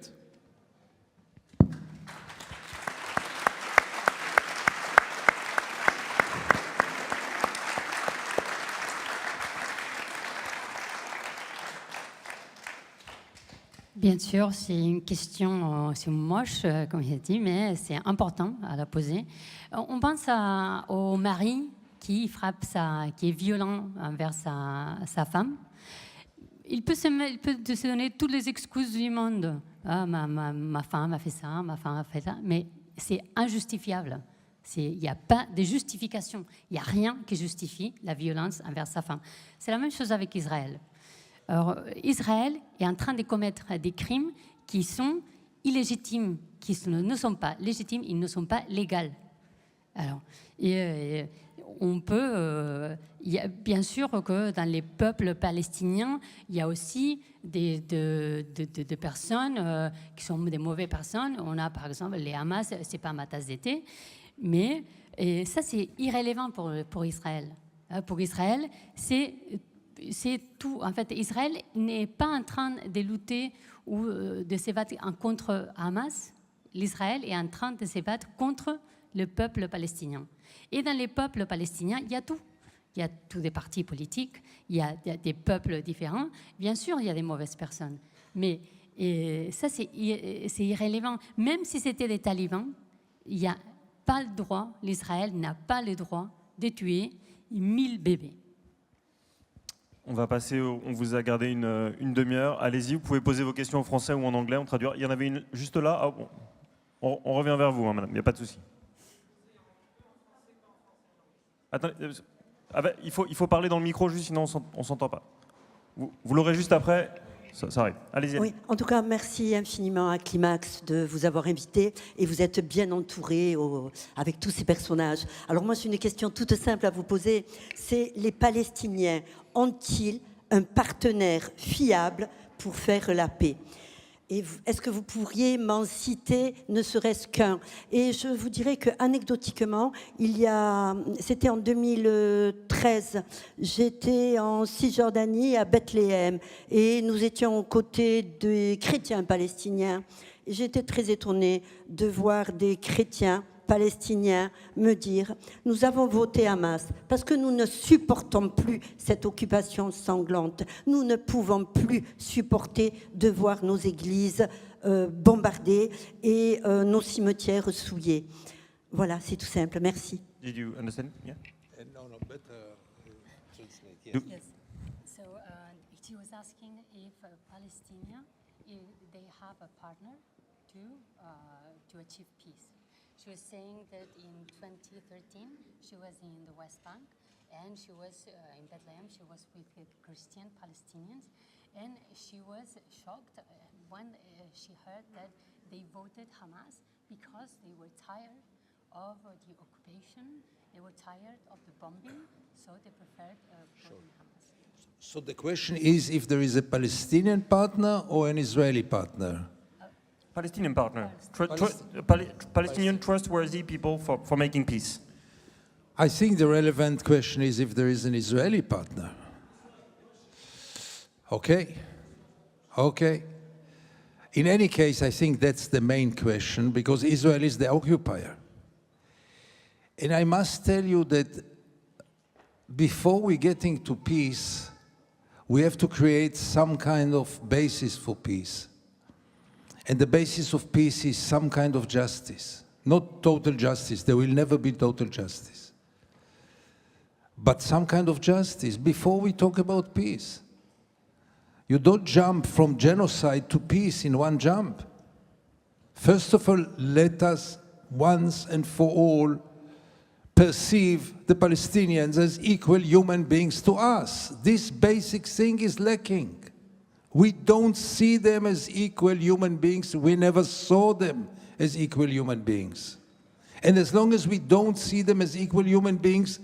Bien sûr, c'est une question, c'est moche, comme j'ai dit, mais c'est important à la poser. On pense au mari qui frappe, qui est violent envers sa femme. Il peut se donner toutes les excuses du monde. Ah, ma femme a fait ça, ma femme a fait ça, mais c'est injustifiable. Il n'y a pas de justification. Il n'y a rien qui justifie la violence envers sa femme. C'est la même chose avec Israël. Alors, Israël est en train de commettre des crimes qui sont illégitimes, qui ne sont pas légitimes, ils ne sont pas légaux. Alors, on peut, bien sûr que dans les peuples palestiniens, il y a aussi des personnes qui sont des mauvaises personnes. On a par exemple les Hamas, c'est pas ma tasse d'été, mais ça c'est irrélevant pour Israël. Pour Israël, c'est tout. En fait, Israël n'est pas en train de lutter ou de se battre contre Hamas. L'Israël est en train de se battre contre le peuple palestinien. Et dans les peuples palestiniens, il y a tout. Il y a tous des partis politiques, il y a des peuples différents. Bien sûr, il y a des mauvaises personnes. Mais ça, c'est irrélevant. Même si c'était des talibans, il n'y a pas le droit, l'Israël n'a pas le droit de tuer 1000 bébés. On va passer, on vous a gardé une demi-heure. Allez-y, vous pouvez poser vos questions en français ou en anglais, on traduira. Il y en avait une juste là. Ah, bon. On revient vers vous, hein, madame, il n'y a pas de souci. Attendez, il faut parler dans le micro, juste, sinon on ne s'entend pas. Vous l'aurez juste après, ça arrive. Allez-y. Oui, en tout cas, merci infiniment à Climax de vous avoir invité, et vous êtes bien entouré avec tous ces personnages. Alors moi, j'ai une question toute simple à vous poser. C'est: les Palestiniens ont-ils un partenaire fiable pour faire la paix? Et est-ce que vous pourriez m'en citer ne serait-ce qu'un? Et je vous dirais que, anecdotiquement, c'était en 2013, j'étais en Cisjordanie à Bethléem, et nous étions aux côtés des chrétiens palestiniens. Et j'étais très étonnée de voir des chrétiens Palestiniens me dire « Nous avons voté Hamas parce que nous ne supportons plus cette occupation sanglante. Nous ne pouvons plus supporter de voir nos églises bombardées et nos cimetières souillés. » Voilà, c'est tout simple. Merci. Did you understand? Yeah. No, better translate. Yes. Yes. So she was asking if Palestinians, if they have a partner to achieve peace. She was saying that in 2013 she was in the West Bank and she was in Bethlehem. She was with Christian Palestinians, and she was shocked when she heard that they voted Hamas because they were tired of the occupation. They were tired of the bombing, so they preferred voting Hamas. So the question is if there is a Palestinian partner or an Israeli partner? Palestinian partner. Palestinian trustworthy people for making peace. I think the relevant question is if there is an Israeli partner. Okay. In any case, I think that's the main question because Israel is the occupier. And I must tell you that before we get into peace, we have to create some kind of basis for peace. And the basis of peace is some kind of justice. Not total justice. There will never be total justice. But some kind of justice before we talk about peace. You don't jump from genocide to peace in one jump. First of all, let us once and for all perceive the Palestinians as equal human beings to us. This basic thing is lacking. We don't see them as equal human beings. We never saw them as equal human beings. And as long as we don't see them as equal human beings,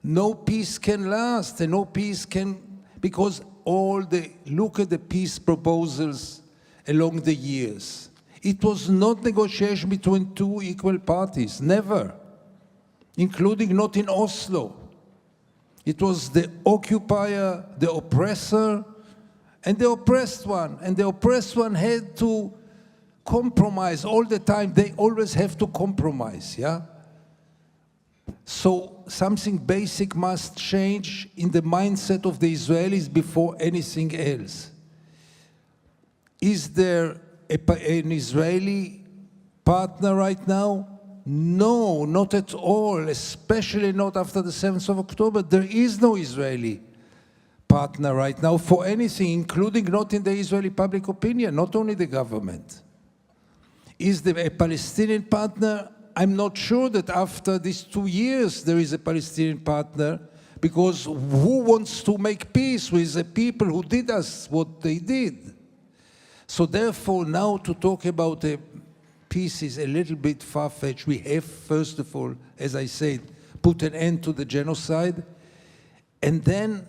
no peace can last, and no peace can, because look at the peace proposals along the years. It was not negotiation between two equal parties, never, including not in Oslo. It was the occupier, the oppressor, and the oppressed one. And the oppressed one had to compromise all the time. They always have to compromise, yeah? So something basic must change in the mindset of the Israelis before anything else. Is there an Israeli partner right now? No, not at all, especially not after the 7th of October. There is no Israeli partner right now for anything, including not in the Israeli public opinion, not only the government. Is there a Palestinian partner? I'm not sure that after these 2 years there is a Palestinian partner, because who wants to make peace with the people who did us what they did? So therefore, now to talk about a peace is a little bit far-fetched. We have, first of all, as I said, put an end to the genocide, and then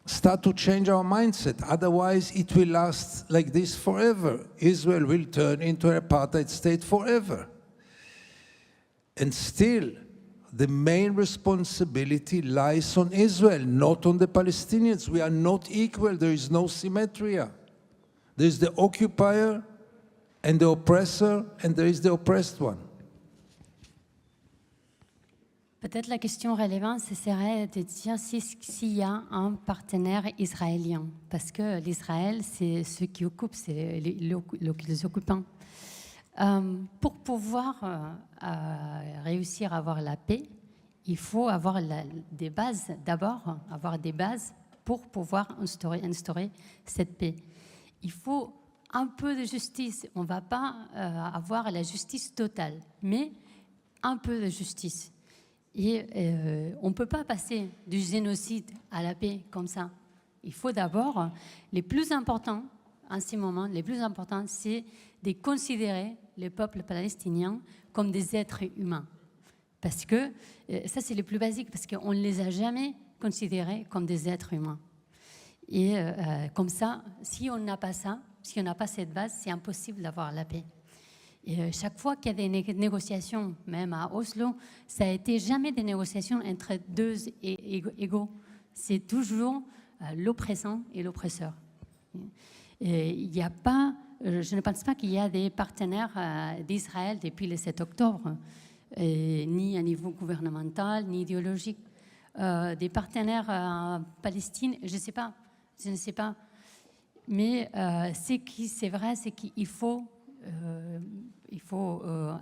start to change our mindset. Otherwise, it will last like this forever. Israel will turn into an apartheid state forever. And still, the main responsibility lies on Israel, not on the Palestinians. We are not equal. There is no symmetry. There is the occupier and the oppressor, and there is the oppressed one. Peut-être la question relevante, ce serait de dire s'il y a un partenaire israélien, parce que l'Israël, c'est ceux qui occupent, c'est les occupants. Pour pouvoir réussir à avoir la paix, il faut avoir des bases, d'abord avoir des bases pour pouvoir instaurer cette paix. Il faut un peu de justice. On ne va pas avoir la justice totale, mais un peu de justice. Et on ne peut pas passer du génocide à la paix comme ça. Il faut d'abord, les plus importants, en ce moment, les plus importants, c'est de considérer le peuple palestinien comme des êtres humains. Parce que, ça c'est le plus basique, parce qu'on ne les a jamais considérés comme des êtres humains. Et comme ça, si on n'a pas ça, si on n'a pas cette base, c'est impossible d'avoir la paix. Et chaque fois qu'il y a des négociations, même à Oslo, ça n'a été jamais des négociations entre deux égaux. C'est toujours l'oppressant et l'oppresseur. Il n'y a pas je ne pense pas qu'il y a des partenaires d'Israël depuis le 7 octobre, ni à niveau gouvernemental, ni idéologique. Des partenaires en Palestine, je ne sais pas. Mais ce qui c'est vrai, c'est qu'il faut,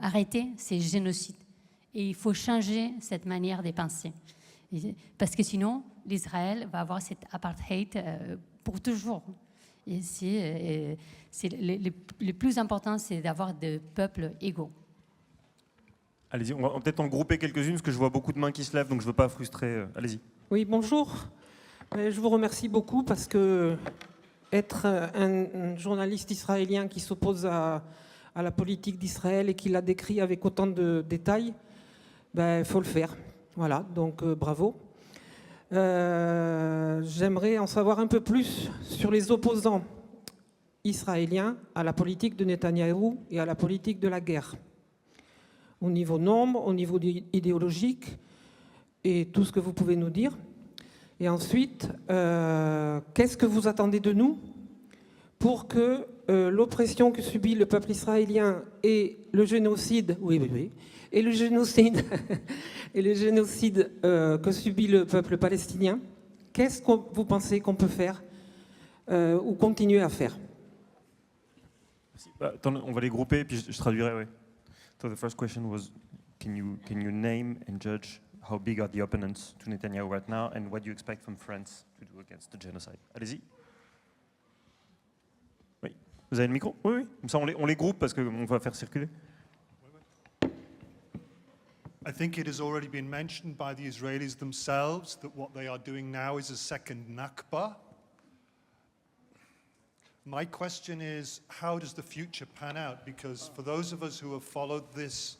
arrêter ces génocides. Et il faut changer cette manière de penser. Parce que sinon, l'Israël va avoir cet apartheid pour toujours. Et le plus important, c'est d'avoir des peuples égaux. Allez-y, on va peut-être en grouper quelques-unes, parce que je vois beaucoup de mains qui se lèvent, donc je ne veux pas frustrer. Allez-y. Oui, bonjour. Je vous remercie beaucoup parce que être un journaliste israélien qui s'oppose à la politique d'Israël et qui la décrit avec autant de détails, il faut le faire. Voilà, donc bravo. J'aimerais en savoir un peu plus sur les opposants israéliens à la politique de Netanyahou et à la politique de la guerre. Au niveau nombre, au niveau idéologique, et tout ce que vous pouvez nous dire. Et ensuite, qu'est-ce que vous attendez de nous pour que l'oppression que subit le peuple israélien et le génocide, et le génocide, que subit le peuple palestinien, qu'est-ce que vous pensez qu'on peut faire ou continuer à faire? Attends, on va les grouper, puis je traduirai, oui. So the first question was, can you name and judge how big are the opponents to Netanyahu right now, and what do you expect from France to do against the genocide? Allez-y. Oui. Vous avez le micro? Oui, oui. Comme ça, on les groupe parce qu'on va faire circuler. I think it has already been mentioned by the Israelis themselves that what they are doing now is a second Nakba. My question is, how does the future pan out? Because for those of us who have followed this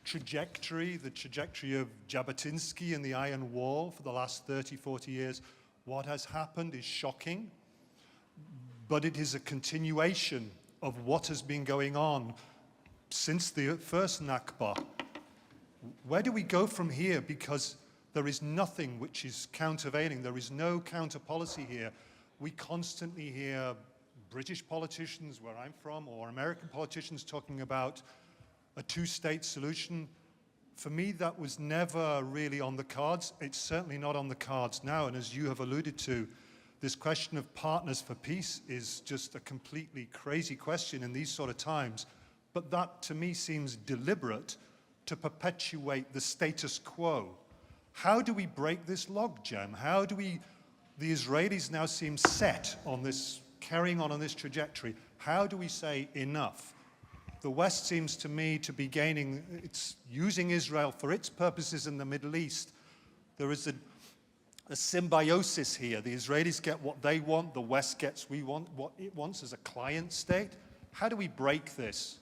trajectory, the trajectory of Jabotinsky and the Iron Wall for the last 30, 40 years, what has happened is shocking, but it is a continuation of what has been going on since the first Nakba. Where do we go from here? Because there is nothing which is countervailing. There is no counter policy here. We constantly hear British politicians, where I'm from, or American politicians talking about a two-state solution. For me, that was never really on the cards. It's certainly not on the cards now. And as you have alluded to, this question of partners for peace is just a completely crazy question in these sort of times. But that, to me, seems deliberate to perpetuate the status quo. How do we break this logjam? How do we... The Israelis now seem set on this, carrying on this trajectory. How do we say enough? The West seems to me to be gaining, it's using Israel for its purposes in the Middle East. There is a symbiosis here. The Israelis get what they want, the West gets what it wants as a client state. How do we break this?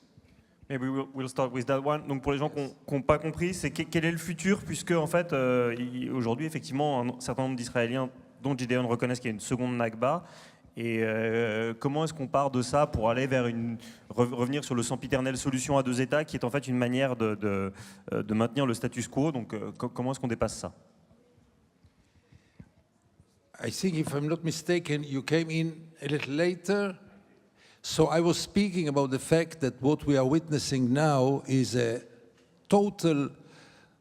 Maybe we'll start with that one. Donc pour les gens qui n'ont pas compris, c'est quel est le futur, puisque en fait, aujourd'hui, effectivement, un certain nombre d'Israéliens, dont Gideon, reconnaissent qu'il y a une seconde Nakba. Et comment est-ce qu'on part de ça pour aller vers revenir sur le sempiternelle solution à deux États, qui est en fait une manière de maintenir le status quo. Donc comment est-ce qu'on dépasse ça? I think, if I'm not mistaken, you came in a little later. So I was speaking about the fact that what we are witnessing now is a total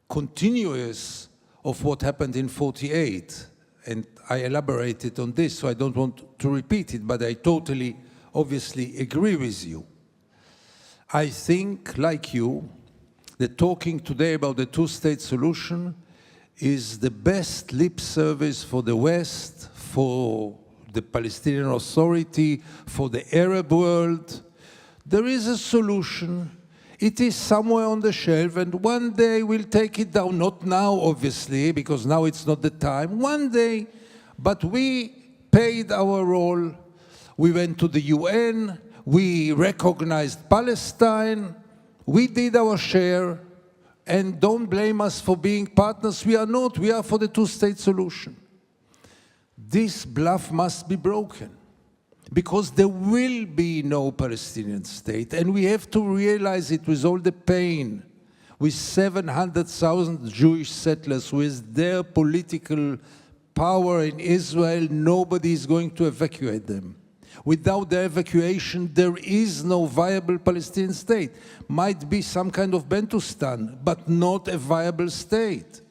continuous of what happened in 48. And I elaborated on this, so I don't want to repeat it, but I totally, obviously, agree with you. I think, like you, that talking today about the two-state solution is the best lip service for the West, for the Palestinian Authority, for the Arab world. There is a solution. It is somewhere on the shelf, and one day we'll take it down. Not now, obviously, because now it's not the time. One day, but we paid our role. We went to the UN. We recognized Palestine. We did our share. And don't blame us for being partners. We are not. We are for the two-state solution. This bluff must be broken, because there will be no Palestinian state, and we have to realize it with all the pain, with 700,000 Jewish settlers, with their political power in Israel. Nobody is going to evacuate them. Without the evacuation, there is no viable Palestinian state. Might be some kind of Bantustan, but not a viable state.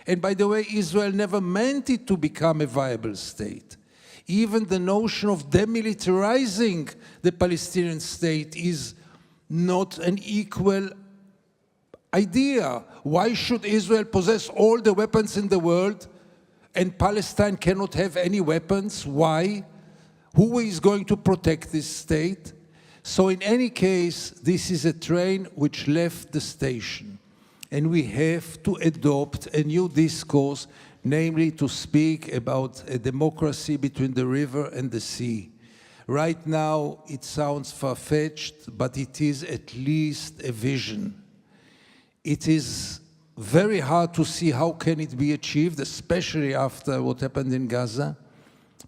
And by the way, Israel never meant it to become a viable state. Even the notion of demilitarizing the Palestinian state is not an equal idea. Why should Israel possess all the weapons in the world and Palestine cannot have any weapons? Why? Who is going to protect this state? So in any case, this is a train which left the station. And we have to adopt a new discourse, namely to speak about a democracy between the river and the sea. Right now, it sounds far-fetched, but it is at least a vision. It is very hard to see how can it be achieved, especially after what happened in Gaza.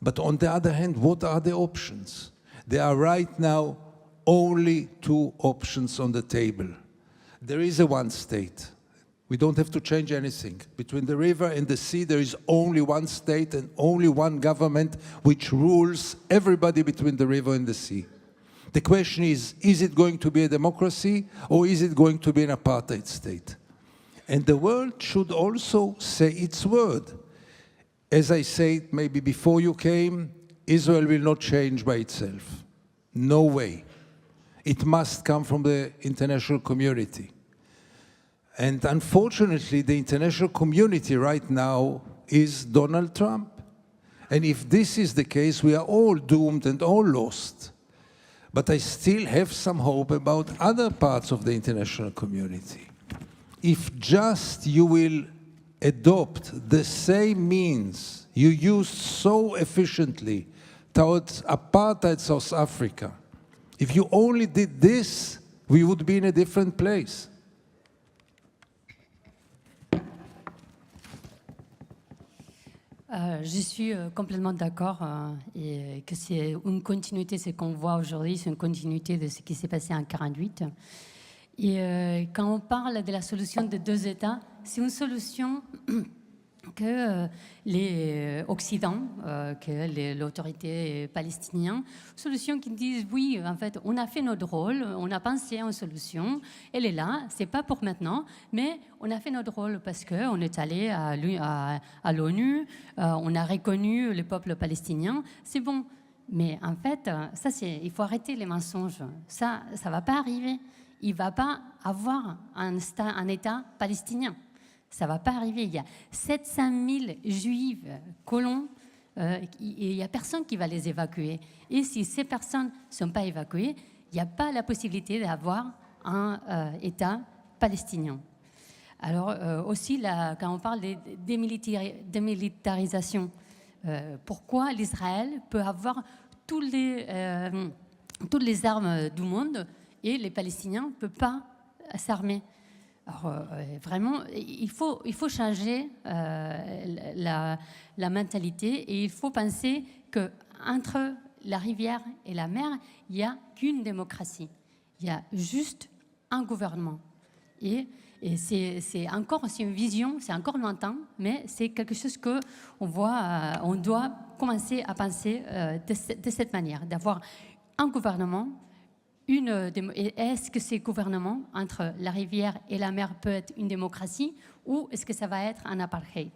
But on the other hand, what are the options? There are right now only two options on the table. There is a one state. We don't have to change anything. Between the river and the sea, there is only one state and only one government which rules everybody between the river and the sea. The question is it going to be a democracy or is it going to be an apartheid state? And the world should also say its word. As I said, maybe before you came, Israel will not change by itself. No way. It must come from the international community. And unfortunately, the international community right now is Donald Trump. And if this is the case, we are all doomed and all lost. But I still have some hope about other parts of the international community. If just you will adopt the same means you used so efficiently towards apartheid South Africa, if you only did this, we would be in a different place. Je suis complètement d'accord et que c'est une continuité, ce qu'on voit aujourd'hui, c'est une continuité de ce qui s'est passé en 1948. Et quand on parle de la solution de deux États, c'est une solution que les Occidents, que l'autorité palestinienne, solution qui disent oui, en fait, on a fait notre rôle, on a pensé à une solution, elle est là, c'est pas pour maintenant, mais on a fait notre rôle parce qu'on est allé à l'ONU, on a reconnu le peuple palestinien, c'est bon. Mais en fait, ça, il faut arrêter les mensonges. Ça va pas arriver. Il ne va pas avoir un État palestinien. Ça ne va pas arriver. Il y a 700 000 juifs colons et il n'y a personne qui va les évacuer. Et si ces personnes ne sont pas évacuées, il n'y a pas la possibilité d'avoir un État palestinien. Alors aussi, quand on parle de démilitarisation, pourquoi l'Israël peut avoir toutes les armes du monde et les Palestiniens ne peuvent pas s'armer? Alors, vraiment, il faut changer la mentalité et il faut penser qu'entre la rivière et la mer, il n'y a qu'une démocratie. Il y a juste un gouvernement. Et c'est encore une vision, c'est encore lointain, mais c'est quelque chose qu'on voit, on doit commencer à penser de cette manière, d'avoir un gouvernement. Est-ce que ces gouvernements entre la rivière et la mer peut être une démocratie ou est-ce que ça va être un apartheid?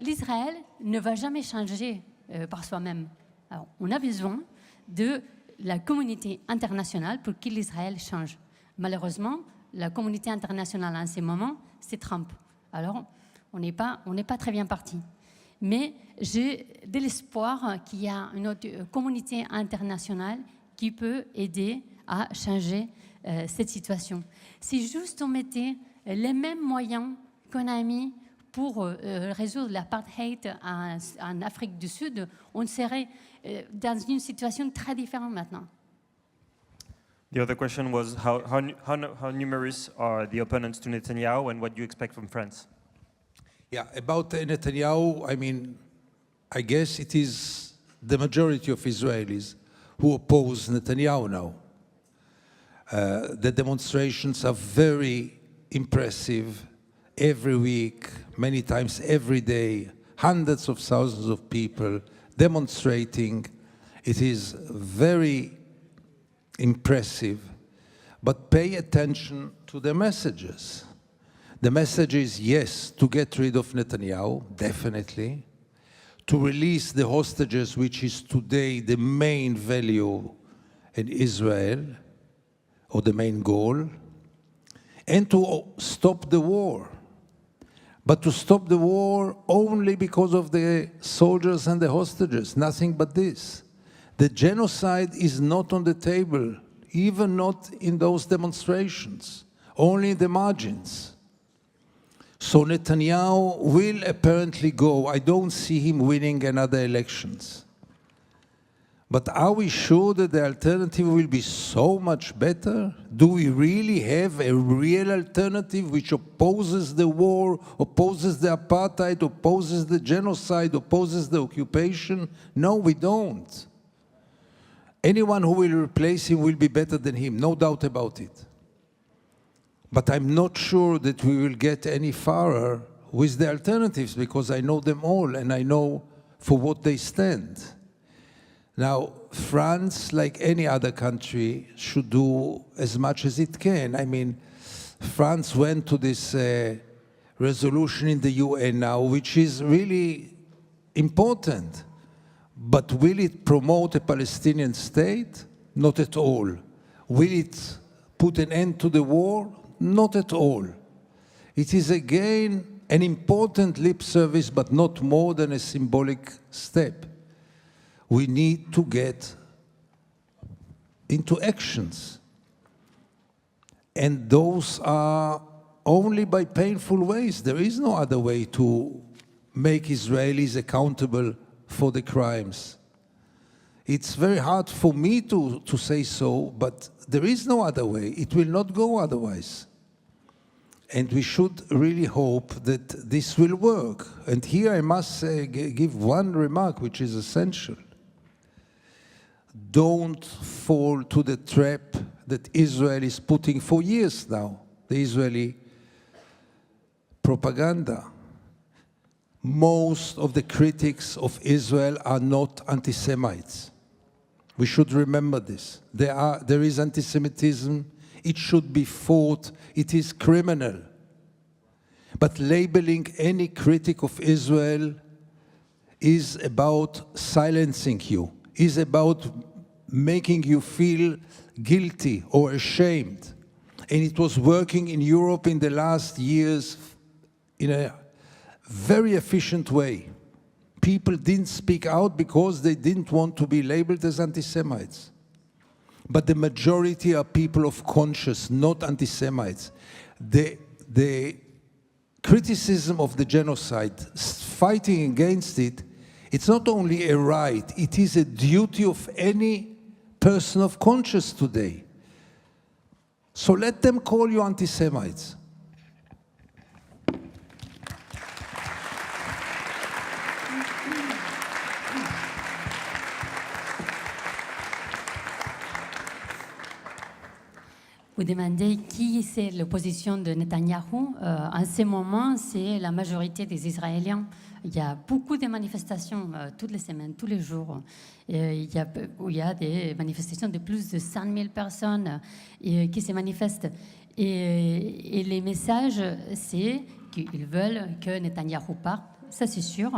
L'Israël ne va jamais changer par soi-même. Alors, on a besoin de la communauté internationale pour que l'Israël change. Malheureusement, la communauté internationale en ce moment, c'est Trump. Alors, on n'est pas très bien parti. Mais j'ai de l'espoir qu'il y a une autre communauté internationale qui peut aider à changer cette situation. Si juste on mettait les mêmes moyens qu'on a mis pour résoudre l'apartheid en Afrique du Sud, on serait dans une situation très différente maintenant. The other question was how numerous are the opponents to Netanyahu and what do you expect from France? Yeah, about Netanyahu, I guess it is the majority of Israelis who oppose Netanyahu now. The demonstrations are very impressive every week, many times every day, hundreds of thousands of people demonstrating. It is very impressive, but pay attention to the messages. The message is, yes, to get rid of Netanyahu, definitely, to release the hostages, which is today the main value in Israel, or the main goal, and to stop the war. But to stop the war only because of the soldiers and the hostages, nothing but this. The genocide is not on the table, even not in those demonstrations, only in the margins. So Netanyahu will apparently go. I don't see him winning another elections. But are we sure that the alternative will be so much better? Do we really have a real alternative which opposes the war, opposes the apartheid, opposes the genocide, opposes the occupation? No, we don't. Anyone who will replace him will be better than him, no doubt about it. But I'm not sure that we will get any farther with the alternatives, because I know them all and I know for what they stand. Now, France, like any other country, should do as much as it can. I mean, France went to this resolution in the UN now, which is really important. But will it promote a Palestinian state? Not at all. Will it put an end to the war? Not at all. It is again an important lip service, but not more than a symbolic step. We need to get into actions. And those are only by painful ways. There is no other way to make Israelis accountable for the crimes. It's very hard for me to say so, but there is no other way. It will not go otherwise. And we should really hope that this will work. And here I must give one remark which is essential. Don't fall to the trap that Israel is putting for years now, the Israeli propaganda. Most of the critics of Israel are not anti-Semites. We should remember this. There is anti-Semitism. It should be fought. It is criminal. But labeling any critic of Israel is about silencing you, is about making you feel guilty or ashamed. And it was working in Europe in the last years in a very efficient way. People didn't speak out because they didn't want to be labeled as anti-Semites. But the majority are people of conscience, not anti-Semites. The criticism of the genocide, fighting against it, it's not only a right, it is a duty of any person of conscience today. So let them call you anti-Semites. Vous demandez qui c'est l'opposition de Netanyahou. En ce moment, c'est la majorité des Israéliens. Il y a beaucoup de manifestations toutes les semaines, tous les jours. Il y a des manifestations de plus de 100 000 personnes qui se manifestent. Et les messages, c'est qu'ils veulent que Netanyahou parte, ça c'est sûr,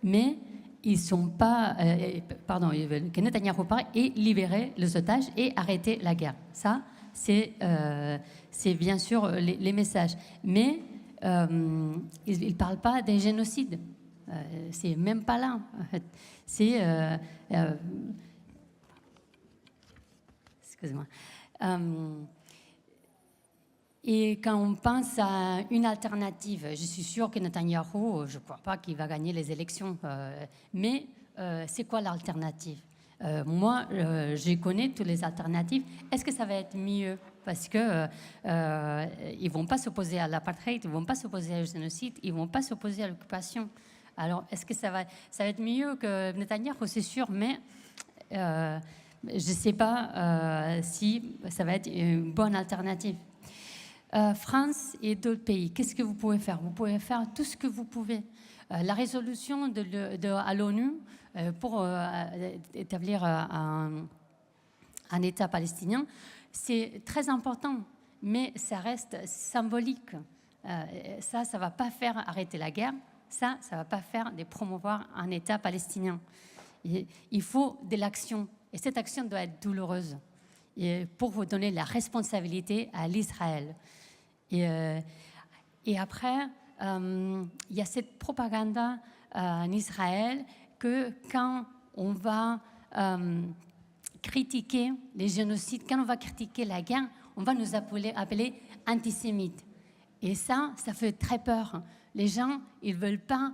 mais ils sont pas, ils veulent que Netanyahou parte et libérer les otages et arrêter la guerre. Ça, c'est bien sûr les messages. Mais ils ne parlent pas d'un génocide. C'est même pas là. C'est... excusez-moi. Et quand on pense à une alternative, je suis sûre que Netanyahou, je ne crois pas qu'il va gagner les élections. Mais c'est quoi l'alternative? Moi, je connais toutes les alternatives. Est-ce que ça va être mieux? Parce qu'ils ne vont pas s'opposer à l'apartheid, ils ne vont pas s'opposer au génocide, ils ne vont pas s'opposer à l'occupation. Alors, est-ce que ça va être mieux que Netanyahou? C'est sûr, mais je ne sais pas si ça va être une bonne alternative. France et d'autres pays, qu'est-ce que vous pouvez faire? Vous pouvez faire tout ce que vous pouvez. La résolution à l'ONU pour établir un État palestinien, c'est très important, mais ça reste symbolique. Ça ne va pas faire arrêter la guerre, ça ne va pas faire de promouvoir un État palestinien. Et il faut de l'action, et cette action doit être douloureuse pour vous donner la responsabilité à l'Israël. Et après, il y a cette propagande en Israël que quand on va critiquer les génocides, quand on va critiquer la guerre, on va nous appeler antisémites. Et ça fait très peur. Les gens, ils ne veulent pas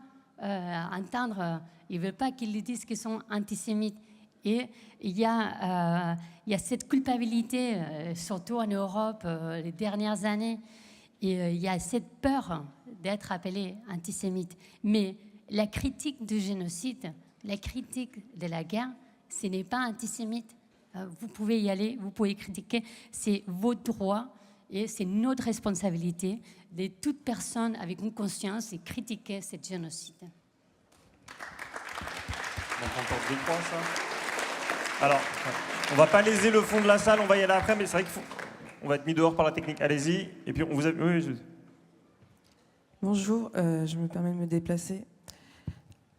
entendre, ils ne veulent pas qu'ils disent qu'ils sont antisémites. Et il y a cette culpabilité, surtout en Europe, les dernières années. Et il y a cette peur d'être appelé antisémite. Mais la critique du génocide, la critique de la guerre, ce n'est pas antisémite. Vous pouvez y aller, vous pouvez critiquer, c'est votre droit et c'est notre responsabilité de toute personne avec une conscience et critiquer ce génocide. Donc on porte 2-3, ça. Alors, on va pas léser le fond de la salle, on va y aller après, mais c'est vrai qu'il faut... On va être mis dehors par la technique. Allez-y. Et puis on vous a... Oui. Bonjour, je me permets de me déplacer.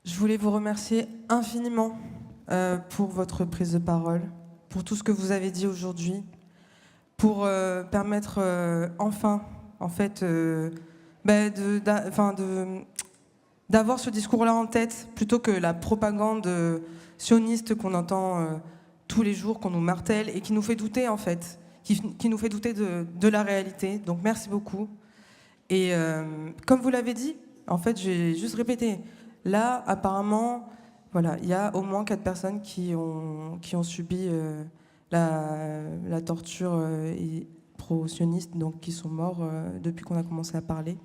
Je voulais vous remercier infiniment pour votre prise de parole, pour tout ce que vous avez dit aujourd'hui, pour permettre enfin, en fait, d'avoir ce discours-là en tête, plutôt que la propagande sioniste qu'on entend tous les jours, qu'on nous martèle et qui nous fait douter, en fait. Qui nous fait douter de la réalité. Donc merci beaucoup. Et comme vous l'avez dit, en fait, j'ai juste répété. Là, apparemment, voilà, il y a au moins 4 personnes qui ont subi la torture pro-sioniste, donc qui sont morts depuis qu'on a commencé à parler.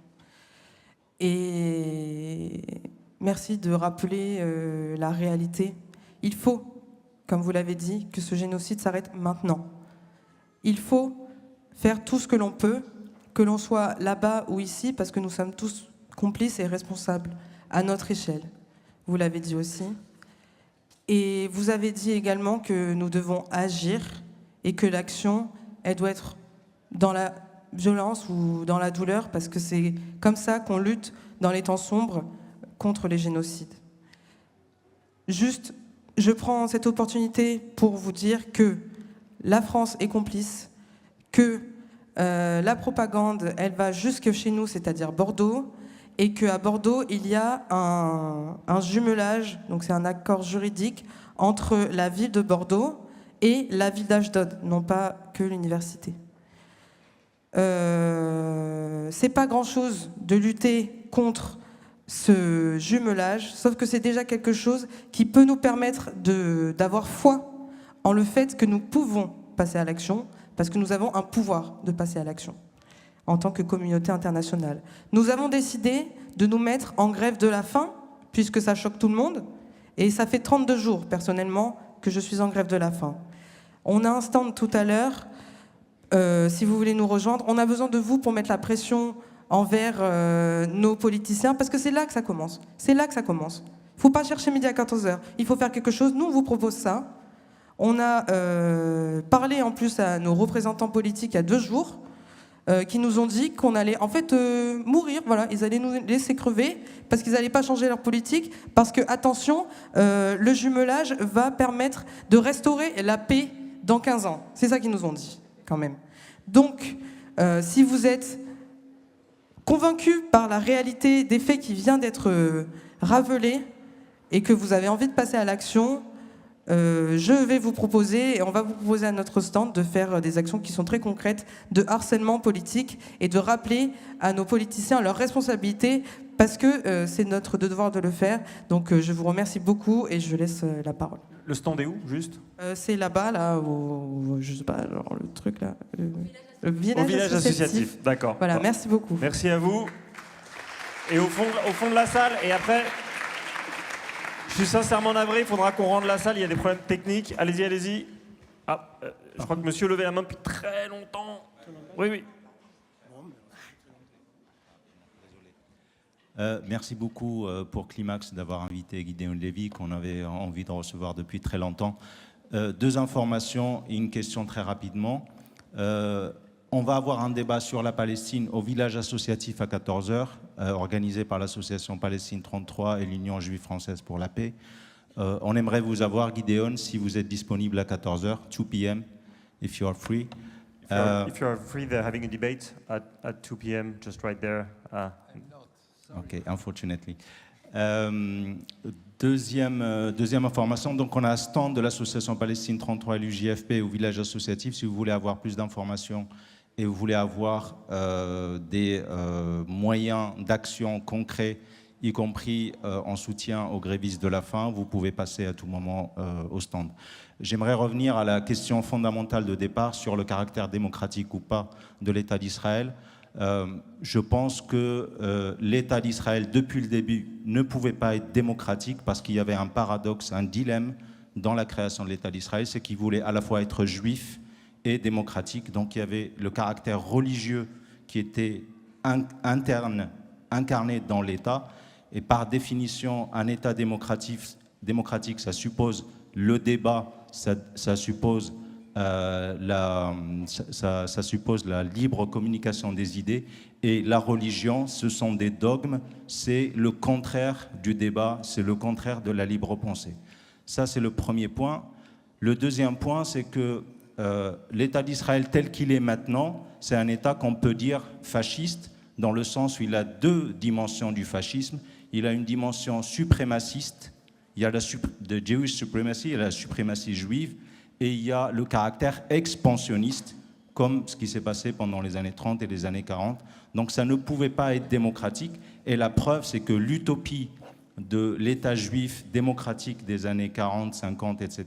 Et merci de rappeler la réalité. Il faut, comme vous l'avez dit, que ce génocide s'arrête maintenant. Il faut faire tout ce que l'on peut, que l'on soit là-bas ou ici, parce que nous sommes tous complices et responsables à notre échelle. Vous l'avez dit aussi. Et vous avez dit également que nous devons agir et que l'action, elle doit être dans la violence ou dans la douleur, parce que c'est comme ça qu'on lutte dans les temps sombres contre les génocides. Juste, je prends cette opportunité pour vous dire que la France est complice, que la propagande, elle va jusque chez nous, c'est-à-dire Bordeaux, et qu'à Bordeaux, il y a un jumelage, donc c'est un accord juridique, entre la ville de Bordeaux et la ville d'Ashdod, non pas que l'université. C'est pas grand-chose de lutter contre ce jumelage, sauf que c'est déjà quelque chose qui peut nous permettre d'avoir foi en le fait que nous pouvons passer à l'action, parce que nous avons un pouvoir de passer à l'action en tant que communauté internationale. Nous avons décidé de nous mettre en grève de la faim, puisque ça choque tout le monde, et ça fait 32 jours, personnellement, que je suis en grève de la faim. On a un stand tout à l'heure, si vous voulez nous rejoindre. On a besoin de vous pour mettre la pression envers nos politiciens, parce que c'est là que ça commence. C'est là que ça commence. Il ne faut pas chercher midi à 14h. Il faut faire quelque chose. Nous, on vous propose ça. On a parlé en plus à nos représentants politiques il y a 2 jours, qui nous ont dit qu'on allait en fait mourir. Voilà, ils allaient nous laisser crever parce qu'ils n'allaient pas changer leur politique. Parce que, attention, le jumelage va permettre de restaurer la paix dans 15 ans. C'est ça qu'ils nous ont dit, quand même. Donc, si vous êtes convaincus par la réalité des faits qui vient d'être ravelés et que vous avez envie de passer à l'action, je vais vous proposer, et on va vous proposer à notre stand, de faire des actions qui sont très concrètes, de harcèlement politique, et de rappeler à nos politiciens leurs responsabilités, parce que c'est notre devoir de le faire. Donc je vous remercie beaucoup et je laisse la parole. Le stand est où, juste C'est là-bas, là, je sais pas, genre le truc là, le village associatif. D'accord. Voilà, merci beaucoup. Merci à vous. Et au fond de la salle, et après... Je suis sincèrement navré, il faudra qu'on rende la salle, il y a des problèmes techniques. Allez-y, allez-y. Ah, je crois que monsieur levait la main depuis très longtemps. Oui. Merci beaucoup pour Climax d'avoir invité Gideon Levy, qu'on avait envie de recevoir depuis très longtemps. Deux informations et une question très rapidement. On va avoir un débat sur la Palestine au village associatif à 14h, organisé par l'association Palestine 33 et l'Union juive française pour la paix. On aimerait vous avoir, Gideon, si vous êtes disponible à 14h, 2 p.m., if you are free. If you're free, they're having a debate at 2 p.m., just right there. OK, unfortunately. Deuxième information, donc on a un stand de l'association Palestine 33 et l'UJFP au village associatif. Si vous voulez avoir plus d'informations et vous voulez avoir des moyens d'action concrets, y compris en soutien aux grévistes de la faim, vous pouvez passer à tout moment au stand. J'aimerais revenir à la question fondamentale de départ sur le caractère démocratique ou pas de l'État d'Israël. Je pense que l'État d'Israël, depuis le début, ne pouvait pas être démocratique parce qu'il y avait un paradoxe, un dilemme dans la création de l'État d'Israël, c'est qu'il voulait à la fois être juif et démocratique. Donc il y avait le caractère religieux qui était incarné dans l'État. Et par définition, un État démocratique, ça suppose le débat, ça suppose ça suppose la libre communication des idées, et la religion, ce sont des dogmes, c'est le contraire du débat, c'est le contraire de la libre pensée. Ça, c'est le premier point. Le deuxième point, c'est que l'État d'Israël tel qu'il est maintenant, c'est un État qu'on peut dire fasciste, dans le sens où il a deux dimensions du fascisme. Il a une dimension suprémaciste, il y a la Jewish supremacy, il y a la suprématie juive, et il y a le caractère expansionniste, comme ce qui s'est passé pendant les années 30 et les années 40. Donc ça ne pouvait pas être démocratique, et la preuve, c'est que l'utopie de l'État juif démocratique des années 40, 50, etc.,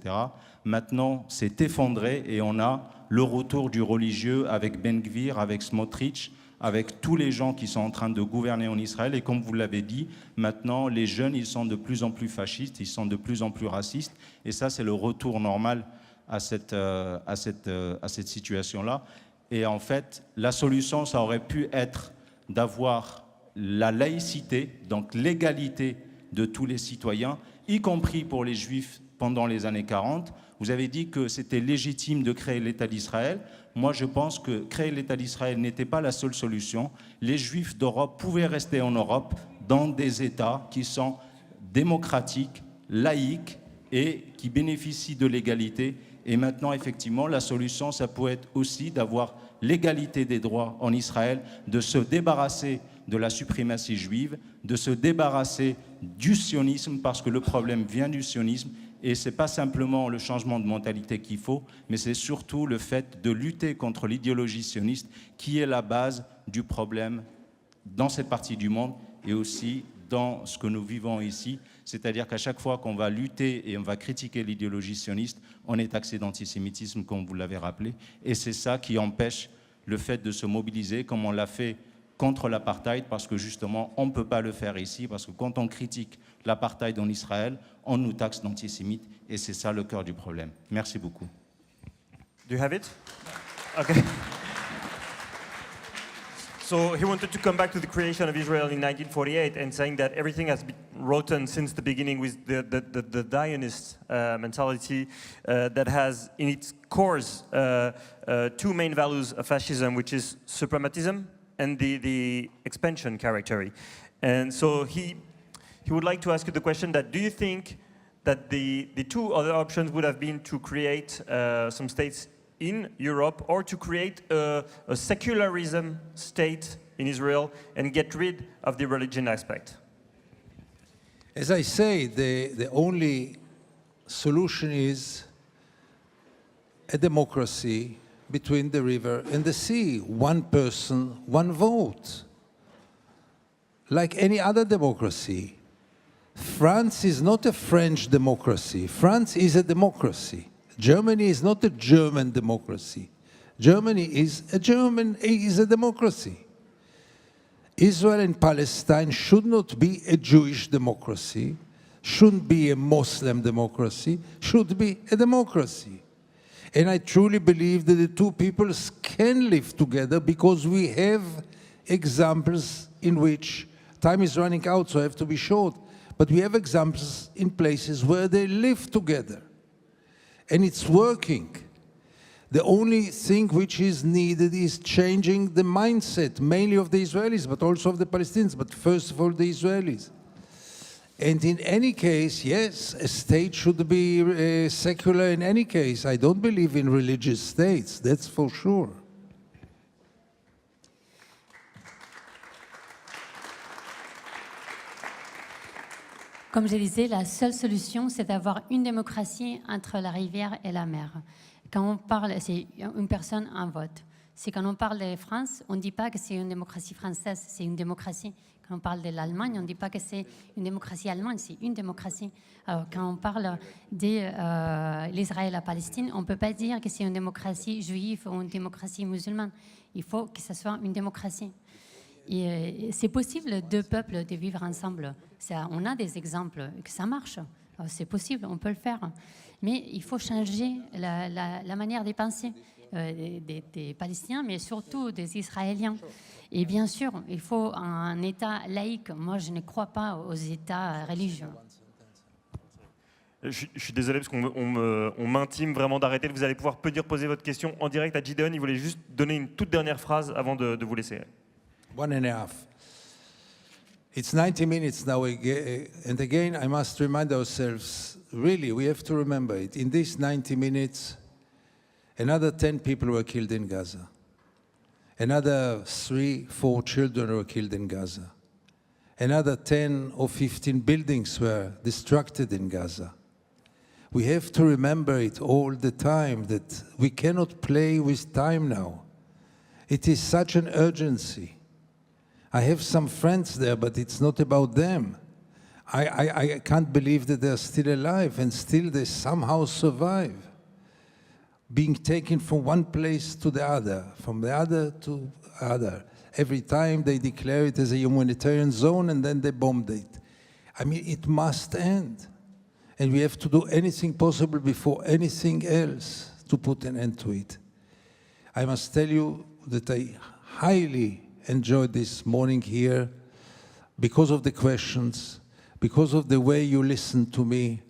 maintenant s'est effondrée, et on a le retour du religieux avec Ben Gvir, avec Smotrich, avec tous les gens qui sont en train de gouverner en Israël. Et comme vous l'avez dit, maintenant, les jeunes, ils sont de plus en plus fascistes, ils sont de plus en plus racistes, et ça, c'est le retour normal à cette situation-là. Et en fait, la solution, ça aurait pu être d'avoir la laïcité, donc l'égalité de tous les citoyens, y compris pour les Juifs pendant les années 40. Vous avez dit que c'était légitime de créer l'État d'Israël. Moi, je pense que créer l'État d'Israël n'était pas la seule solution. Les Juifs d'Europe pouvaient rester en Europe dans des États qui sont démocratiques, laïques et qui bénéficient de l'égalité. Et maintenant, effectivement, la solution, ça peut être aussi d'avoir l'égalité des droits en Israël, de se débarrasser de la suprématie juive, de se débarrasser du sionisme, parce que le problème vient du sionisme. Et ce n'est pas simplement le changement de mentalité qu'il faut, mais c'est surtout le fait de lutter contre l'idéologie sioniste qui est la base du problème dans cette partie du monde et aussi dans ce que nous vivons ici. C'est-à-dire qu'à chaque fois qu'on va lutter et on va critiquer l'idéologie sioniste, on est taxé d'antisémitisme, comme vous l'avez rappelé. Et c'est ça qui empêche le fait de se mobiliser, comme on l'a fait contre l'apartheid, parce que justement, on ne peut pas le faire ici, parce que quand on critique l'apartheid en Israël, on nous taxe d'antisémites, et c'est ça le cœur du problème. Merci beaucoup. Do you have it? Okay. So he wanted to come back to the creation of Israel in 1948 and saying that everything has been rotten since the beginning with the Zionist mentality that has in its cores two main values of fascism, which is suprematism and the expansion character. And so he would like to ask you the question that do you think that the two other options would have been to create some states in Europe or to create a secularism state in Israel and get rid of the religion aspect? As I say, the only solution is a democracy between the river and the sea. One person, one vote. Like any other democracy. France is not a French democracy. France is a democracy. Germany is not a German democracy. Germany is a democracy. Israel and Palestine should not be a Jewish democracy, shouldn't be a Muslim democracy, should be a democracy. And I truly believe that the two peoples can live together because we have examples in which time is running out, so I have to be short. But we have examples in places where they live together. And it's working. The only thing which is needed is changing the mindset, mainly of the Israelis, but also of the Palestinians, but first of all the Israelis. And in any case, yes, a state should be secular in any case. I don't believe in religious states, that's for sure. Comme je disais, la seule solution, c'est d'avoir une démocratie entre la rivière et la mer. Quand on parle, c'est une personne, un vote. C'est quand on parle de France, on ne dit pas que c'est une démocratie française, c'est une démocratie. Quand on parle de l'Allemagne, on ne dit pas que c'est une démocratie allemande, c'est une démocratie. Alors, quand on parle de l'Israël et la Palestine, on ne peut pas dire que c'est une démocratie juive ou une démocratie musulmane. Il faut que ce soit une démocratie. Et c'est possible, deux peuples, de vivre ensemble. On a des exemples que ça marche. C'est possible, on peut le faire. Mais il faut changer la manière de penser des Palestiniens, mais surtout des Israéliens. Et bien sûr, il faut un État laïque. Moi, je ne crois pas aux États religieux. Je suis désolé parce qu'on m'intime vraiment d'arrêter. Vous allez pouvoir poser votre question en direct à Gideon. Il voulait juste donner une toute dernière phrase avant de vous laisser. 1.5. It's 90 minutes now, and again, I must remind ourselves, really, we have to remember it. In these 90 minutes, another 10 people were killed in Gaza. Another 3-4 children were killed in Gaza. Another 10 or 15 buildings were destructed in Gaza. We have to remember it all the time, that we cannot play with time now. It is such an urgency. I have some friends there, but it's not about them. I can't believe that they're still alive and still they somehow survive. Being taken from one place to the other, from the other to other. Every time they declare it as a humanitarian zone and then they bombed it. I mean, it must end. And we have to do anything possible before anything else to put an end to it. I must tell you that I highly enjoyed this morning here because of the questions, because of the way you listened to me.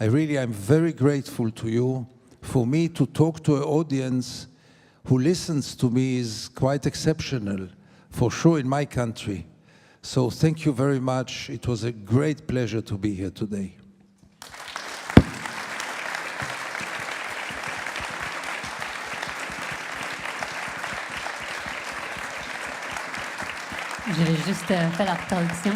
I'm very grateful to you. For me to talk to an audience who listens to me is quite exceptional, for sure in my country. So thank you very much. It was a great pleasure to be here today. Je vais juste faire la traduction.